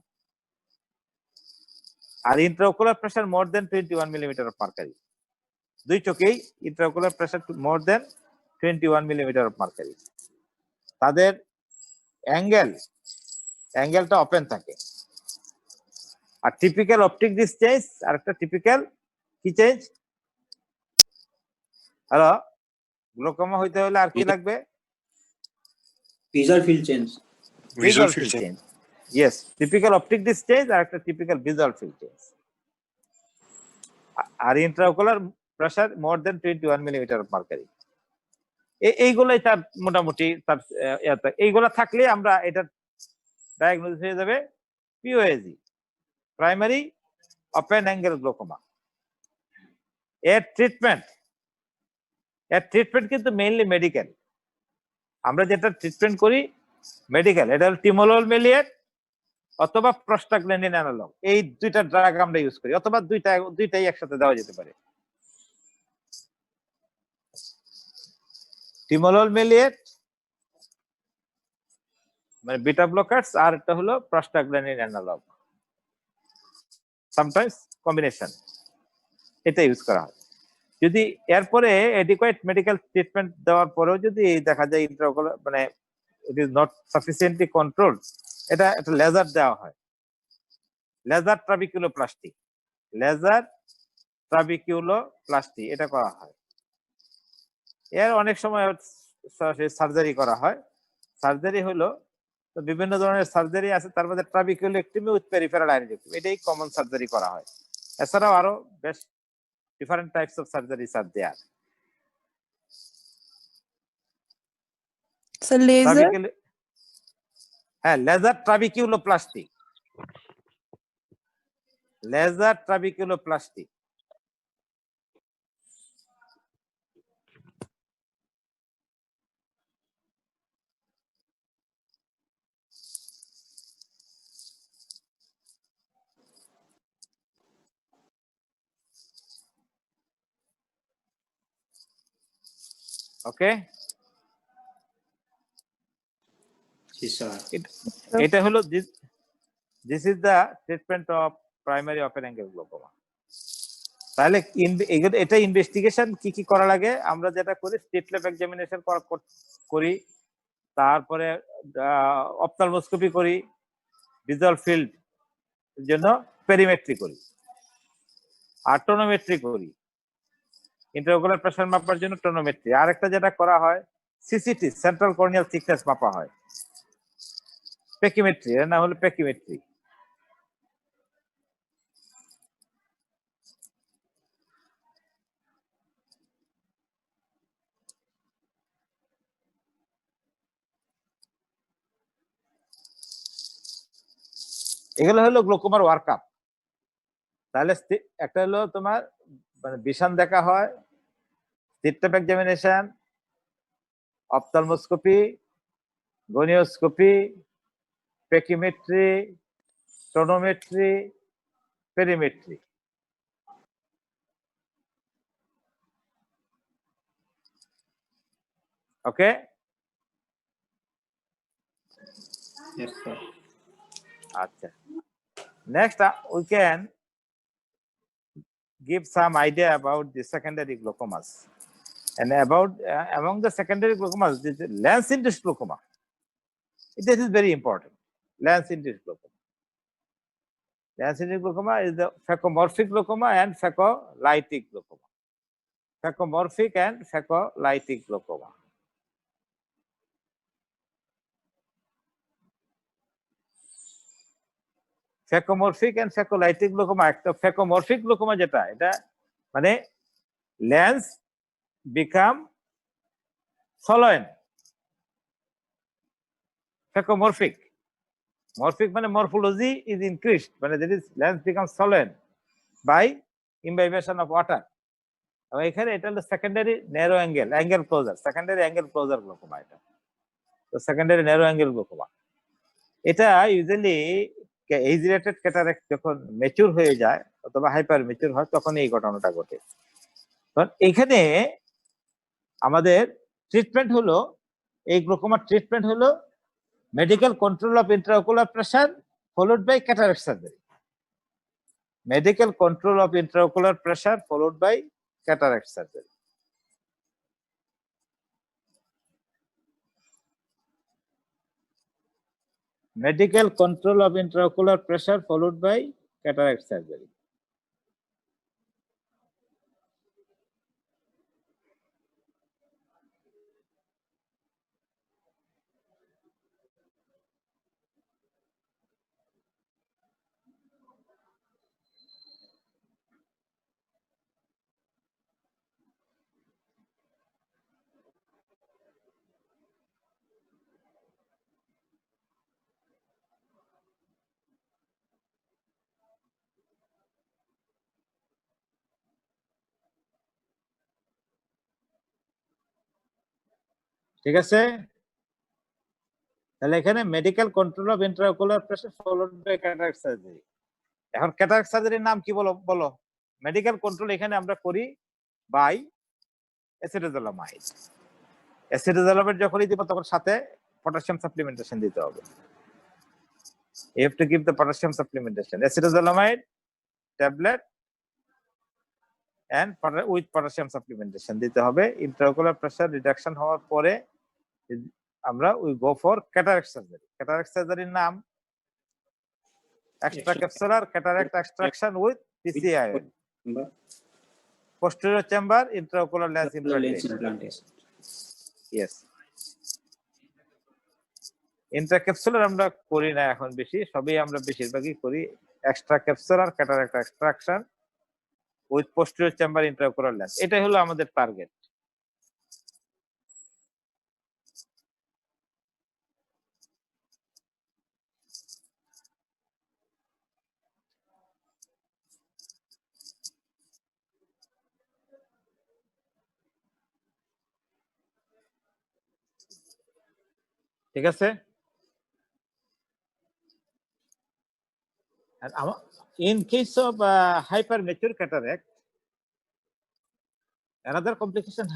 আর intraocular pressure more than 21 millimetre of mercury, দুই চোখেই intraocular pressure more than 21 millimetre of mercury. তাদের অ্যাঙ্গেলটা ওপেন থাকে। আর টিপিক্যাল অপটিক ডিস্ক চেঞ্জ আর একটা টিপিক্যাল কি চেঞ্জ? হ্যালো, গ্লোকোমা হইতে হলে আর কি লাগবে? Visual field change. Visual field change. Yes, typical optic disc change আর একটা typical visual field change। R intraocular pressure more than 21 millimeter of mercury। এইগুলাই তার মোটামুটি তার এইগুলা থাকলে আমরা এটা ডায়াগনোসিস হয়ে যাবে পিওএজি, প্রাইমারি ওপেন অ্যাঙ্গেল গ্লোকোমা। এর ট্রিটমেন্ট কিন্তু মেইনলি মেডিকেল। আমরা যেটা ট্রিটমেন্ট করি মেডিকেল, এটা হলো টিমোলোল মেলিয়েট অথবা প্রস্টাগ্ল্যান্ডিন অ্যানালগ। এই দুইটা ড্রাগ আমরা ইউজ করি, অথবা দুইটাই একসাথে দেওয়া যেতে পারে। টিমোলোল মেলিয়েট মানে বিটা ব্লকারস, আর একটা হলো প্রস্টাগ্ল্যান্ডিন অ্যানালগ, সামটাইমস কম্বিনেশন, এটা ইউজ করা হয়। যদি এরপরে এডিকুয়েট মেডিকেল ট্রিটমেন্ট দেওয়ার পরেও যদি দেখা যায় ইন্ট্রাওকুলার মানে it is not sufficiently control, এটা একটা লেজার দেওয়া হয়, লেজার ট্রাবিকিউলোপ্লাস্টি এটা করা হয়। এর অনেক সময় সার্জারি করা হয়। সার্জারি হলো বিভিন্ন ধরনের সার্জারি আছে, তার মধ্যে ট্রাবিকিউলোটমি উইথ পেরিফেরাল আইরিডেক্টমি, এটাই কমন সার্জারি করা হয়। এছাড়াও আরো বেশ different types of surgeries are there. So laser? হ্যাঁ, laser trabeculoplasty, laser trabeculoplasty. Okay, জি স্যার। এটা হলো this is the treatment of primary open angle glaucoma. তাহলে এটা ইনভেস্টিগেশন কি কি করা লাগে? আমরা যেটা করি স্লিট ল্যাব এক্সামিনেশন করি, তারপরে অপথ্যালমোস্কোপি করি, ভিজুয়াল ফিল্ড জন্য পেরিমেট্রি করি, আর টোনোমেট্রি করি, ইন্ট্রাওকুলার প্রেসার মাপার জন্য টোনোমেট্রি। আর একটা যেটা করা হয় সিসিটি, সেন্ট্রাল কর্নিয়াল থিকনেস মাপা হয়, পেকিমেট্রি, এর নাম হলো পেকিমেট্রি। এগুলো হলো গ্লোকোমার ওয়ার্কআপ। তাহলে একটা হলো তোমার মানে ভিশন দেখা হয়, slit lamp examination, ophthalmoscopy, gonioscopy, pachymetry, tonometry, perimetry. Okay, Yes, sir. আচ্ছা, next we can give some idea about the secondary glaucomas, and about among the secondary glaucomas, the lens-induced glaucoma. This is very important. Lens-induced glaucoma. Lens-induced glaucoma is the phacomorphic glaucoma and phacolytic glaucoma. Phacomorphic and phacolytic glaucoma. Phacomorphic and phacolytic glaucoma, একটা phacomorphic glaucoma যেটা, এটা মানে lens become solenoid. Phacomorphic. Morphic মানে morphology is increased, মানে that is lens becomes solenoid by imbibition of water. এবং এখানে এটা হলো secondary narrow angle closure, secondary angle closure glaucoma এটা। তো সেকেন্ডারি ন্যারো অ্যাঙ্গেল গ্লোকোমা এটা ইউজুয়ালি এজ রিলেটেড ক্যাটারাক্ট যখন ম্যাচিউর হয়ে যায় অথবা হাইপার ম্যাচিউর হয় তখন এই ঘটনাটা ঘটে। কারণ এখানে আমাদের ট্রিটমেন্ট হলো, এই গ্লোকোমার ট্রিটমেন্ট হলো medical control of intraocular pressure followed by cataract surgery. Medical control of intraocular pressure followed by cataract surgery. Medical control of intraocular pressure followed by cataract surgery. ঠিক আছে, তাহলে এখানে medical control of intraocular pressure followed by cataract surgery. এখন cataract সার্জারির নাম কি বলো? Medical control এখানে আমরা করি বাই অ্যাসিটাজোলামাইড। অ্যাসিটাজোলামাইড যখনই দিব তখন সাথে পটাশিয়াম সাপ্লিমেন্টেশন দিতে হবে। You have to give the potassium supplementation. Acetazolamide tablet and with potassium supplementation দিতে হবে। ইন্ট্রাওকুলার প্রেসার রিডাকশন হওয়ার পরে আমরা we go for cataract surgery. Cataract সার্জারির নাম extracapsular cataract extraction with PCI. Posterior chamber intraocular lens implantation. Yes. Intracapsular আমরা করি না এখন বেশি, সবই আমরা বেশিরভাগই করি extracapsular cataract extraction with posterior chamber intraocular lens. এটাই হলো আমাদের টার্গেট। ঠিক আছে, and in case of hypermature cataract, another complication,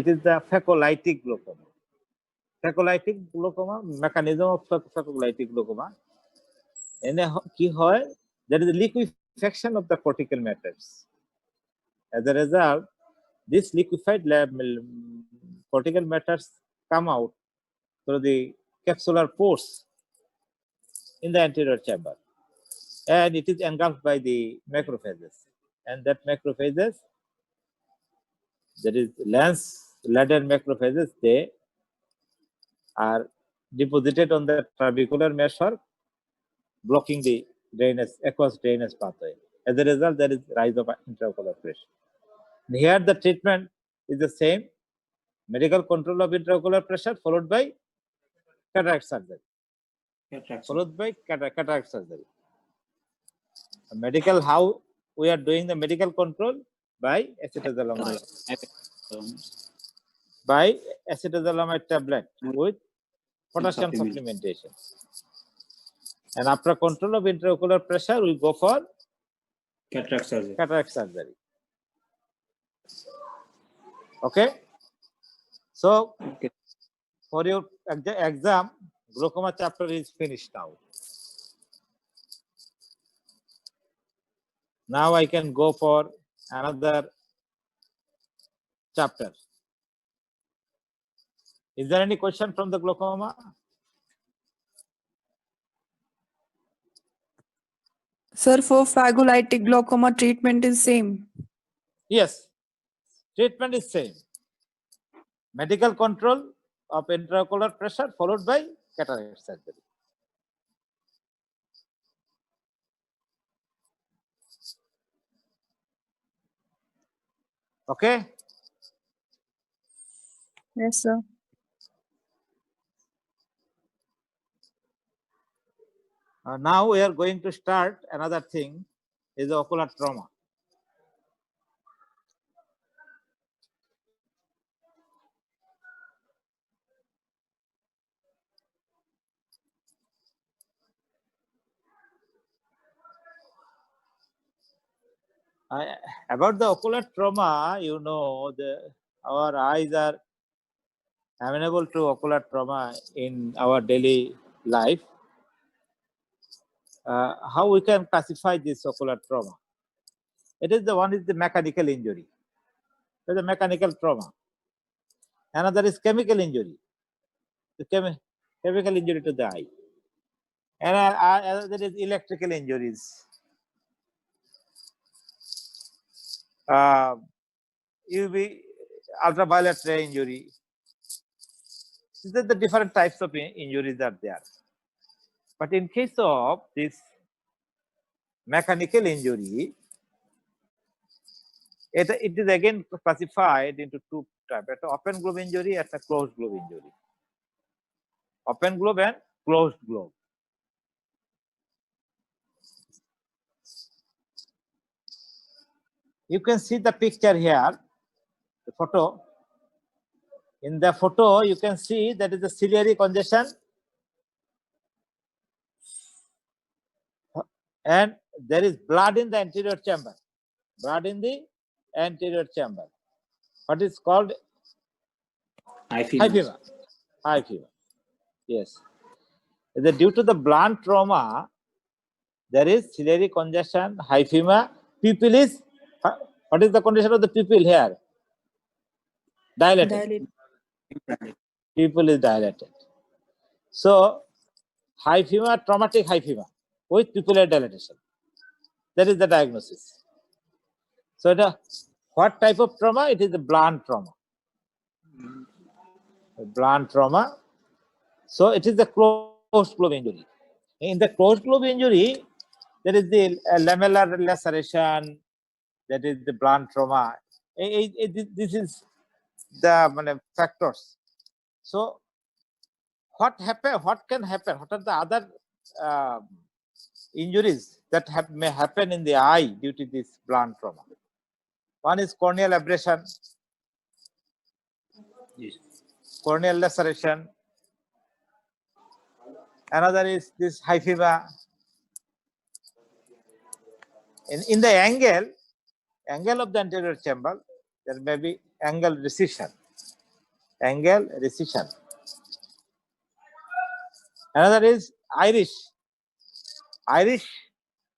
it is the phacolytic glaucoma. Phacolytic glaucoma, mechanism of phacolytic glaucoma, এনে কি হয়, there is a liquefaction of the cortical matters. As a result, this liquefied cortical matters come out through the capsular pores in the anterior chamber, and it is engulfed by the macrophages, and that macrophages, that is lens laden macrophages, they are deposited on the trabecular mesh, blocking the drainage, aqueous drainage pathway. As a result, there is rise of intraocular pressure. And here the treatment is the same, medical control of intraocular pressure followed by cataract surgery. Followed by cataract surgery. Medical, how we are doing the medical control? By acetazolamide. By acetazolamide tablet with potassium supplementation. And after control of intraocular pressure, we go for cataract surgery. Okay. So, for your exam, glaucoma chapter is finished now. Now I can go for another chapter. Is there any question from the glaucoma? Sir, for phagolytic glaucoma treatment is same. Yes, treatment is same. Medical control of intraocular pressure followed by cataract surgery. Okay. Yes, sir. Now we are going to start another thing, is ocular trauma. About the ocular trauma, you know, our eyes are amenable to ocular trauma in our daily life. How we can classify this ocular trauma? It is the one is the mechanical injury. It is a mechanical trauma. Another is chemical injury. The chemical injury to the eye. And another is electrical injuries. UV, ultraviolet ray injury. These are the different types of injuries are there. But in case of this mechanical injury, it is again classified into two types: open globe injury and a closed globe injury. Open globe and closed globe. You can see the picture here, the photo. In the photo, you can see that is the ciliary congestion, and there is blood in the anterior chamber. Blood in the anterior chamber. What is called High high fever. fever. High fever. Yes. Due to the blunt trauma, there is ciliary congestion, high fever. Pupil is, what is the condition of the pupil here? Dilated. Pupil is dilated. So, high fever, traumatic high fever with pupillary dilatation. That is the diagnosis. So, what type of trauma? It is the blunt trauma. Blunt trauma. So, it is the closed globe injury. In the closed globe injury, there is the lamellar laceration, that is the blunt trauma. This is the factors. So, what can happen? What are the other injuries that may happen in the eye due to this blunt trauma? One is corneal abrasion, Yes. corneal laceration. Another is this high fever. In the angle of the anterior chamber, there may be angle recession. Angle recession. Another is iris. Iris.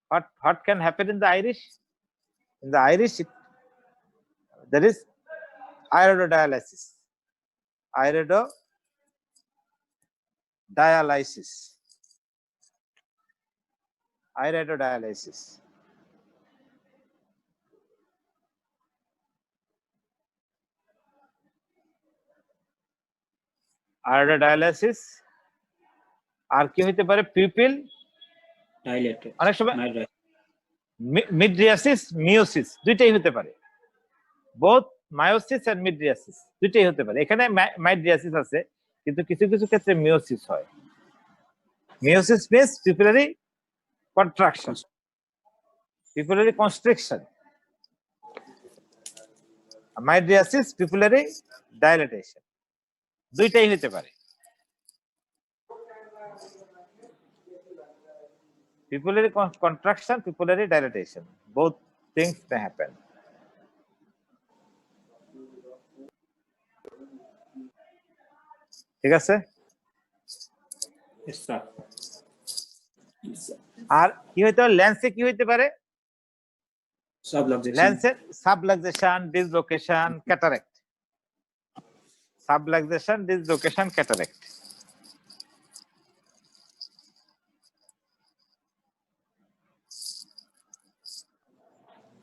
What can happen in the iris? In the iris, there is iridodialysis. Iridodialysis. Iridodialysis. Iridodialysis. আর কি হতে পারে? Pupil Dilated. অনেক সময় Mild. মিডরিয়াসিস, meiosis দুইটাই হতে পারে। Both meiosis and মিডরিয়াসিস দুইটাই হতে পারে। এখানে মাইড্রিয়াসিস আছে, কিন্তু কিছু কিছু ক্ষেত্রে মিওসিস হয়। Meiosis means pupillary contraction, pupillary constriction. Mydriasis pupillary dilatation, দুইটাই হতে পারে। Pupillary contraction, pupillary dilatation, both things may happen. ঠিক আছে? Yes, sir. আর কি হইতে পারে? লেন্সে কি হইতে পারে? Subluxation. লেন্সের subluxation, dislocation, cataract. Subluxation, dislocation, cataract.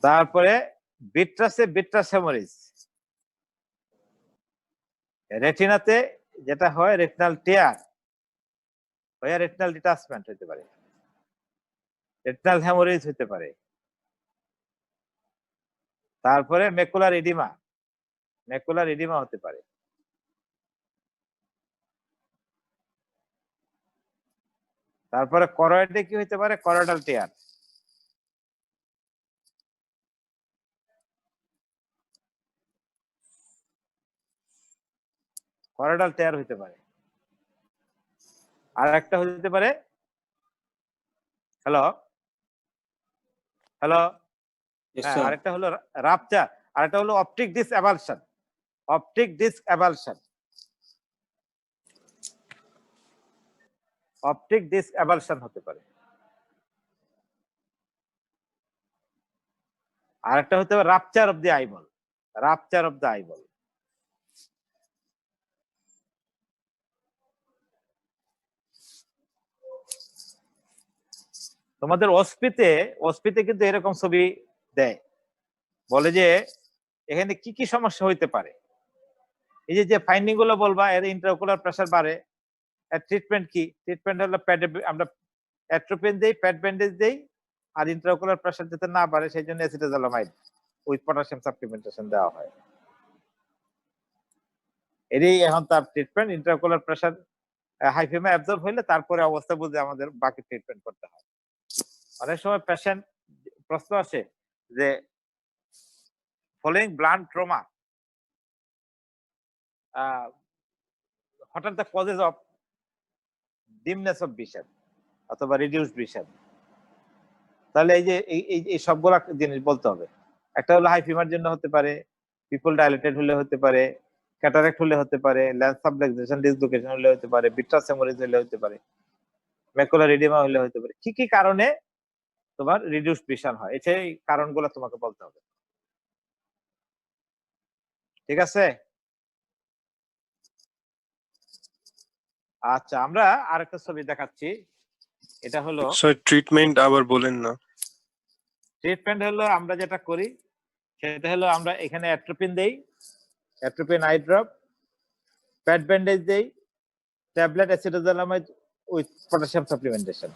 তারপরে বিট্রাস হেমোরেজ। রেটিনাতে যেটা হয় রেটিনাল টিয়ার হয়ে রেটিনাল ডিটাচমেন্ট হতে পারে, রেটিনাল হেমোরেজ হতে পারে। তারপরে ম্যাকুলার এডিমা হতে পারে। তারপরে করয়েডে কি হতে পারে? করয়েডাল টিয়ার। করয়েডাল টিয়ার হতে পারে। আর একটা হতে পারে, হ্যালো, Yes, হ্যাঁ, sir. আরেকটা হলো রাপচার, আরেকটা হলো অপটিক ডিস্ক অ্যাবালশন। অপটিক ডিস্ক অ্যাবালশন হতে পারে। আরেকটা হতে পারে রাপচার অফ দ্য আইবল। তোমাদের অস্পিতে কিন্তু এরকম ছবি দেয়, বলে যে এখানে কি কি সমস্যা হইতে পারে। এই যে ফাইন্ডিং গুলো বলবা, এর ইন্ট্রাওকুলার প্রেসার বাড়ে। এর ট্রিটমেন্ট কি? ট্রিটমেন্ট হলো আমরা অ্যাট্রোপিন দেই, প্যাড ব্যান্ডেজ দেই, আর ইন্ট্রাওকুলার প্রেসার যাতে না বাড়ে সেই জন্য অ্যাসিটাজোলামাইড উইথ পটাশিয়াম সাপ্লিমেন্টেশন দেওয়া হয়। এরই এখন তার ট্রিটমেন্ট। ইন্ট্রাওকুলার প্রেসার হাইফেমা অ্যাবজর্ব হইলে তারপরে অবস্থা বুঝে আমাদের বাকি ট্রিটমেন্ট করতে হয়। অনেক সময় পেশেন্ট প্রশ্ন আসে যে following blunt trauma, what are the causes of dimness of vision অথবা রিডিউসড ভিশন? তাহলে এই যে এই সবগুলা জিনিস বলতে হবে। একটা হলো হাই ফিমার জন্য হতে পারে, পিপল ডাইলেটেড হলে হতে পারে, ক্যাটারেক্ট হলে হতে পারে, লেন্স সাবলাক্সেশন ডিসলোকেশন হলে হতে পারে, বিট্রাস হেমোরেজ হলে হতে পারে, ম্যাকুলার এডিমা হলে হতে পারে। কি কি কারণে তোমার রিডিউসড ভিশন হয়, এই কারণগুলো তোমাকে বলতে হবে। ঠিক আছে? আচ্ছা, আমরা আরেকটা ছবি দেখাচ্ছি। এটা হলো স্যার ট্রিটমেন্ট আবার বলেন না। ট্রিটমেন্ট হলো আমরা যেটা করি সেটা হলো আমরা এখানে অ্যাট্রোপিন দেই, atropine eye drop, pad bandage দেই, tablet acetazolamide with potassium supplementation.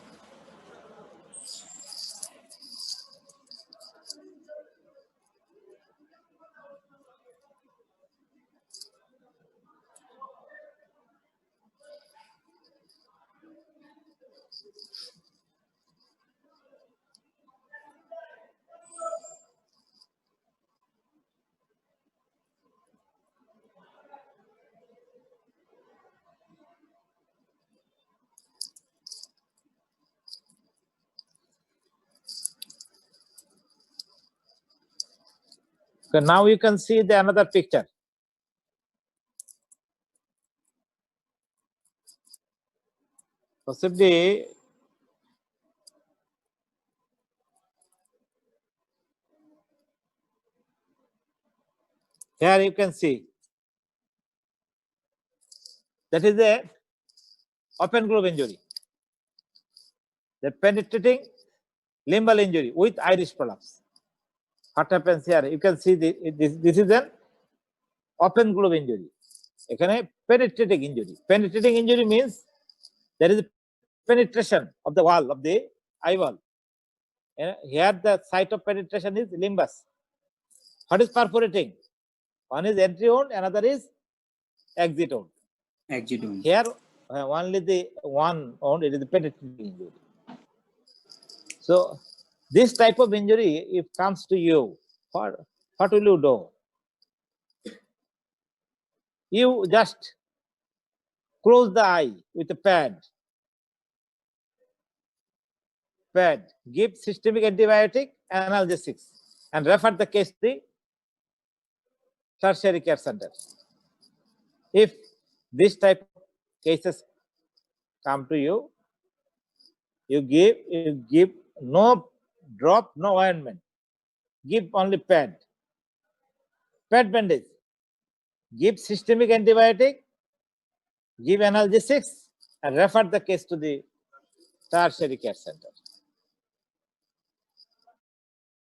So now you can see the another picture. Possibly here you can see that is a open groove injury, the penetrating limbal injury with iris prolapse. What happens here? You can see this is an open groove injury. এখানে penetrating injury. Penetrating injury means there is a penetration of the wall of the eyeball. Here the site of penetration is limbus. What is perforating? One is entry wound, another is exit wound. Exit wound. Here only the one wound, it is the penetrating injury. So this type of injury, if comes to you, what will you do? You just close the eye with a pad, give systemic antibiotic, analgesics, and refer the case to the tertiary care center. If this type of cases come to you, you give no drop, no ointment. give only pad bandage, give systemic antibiotic, give analgesics, and refer the case to the tertiary care center.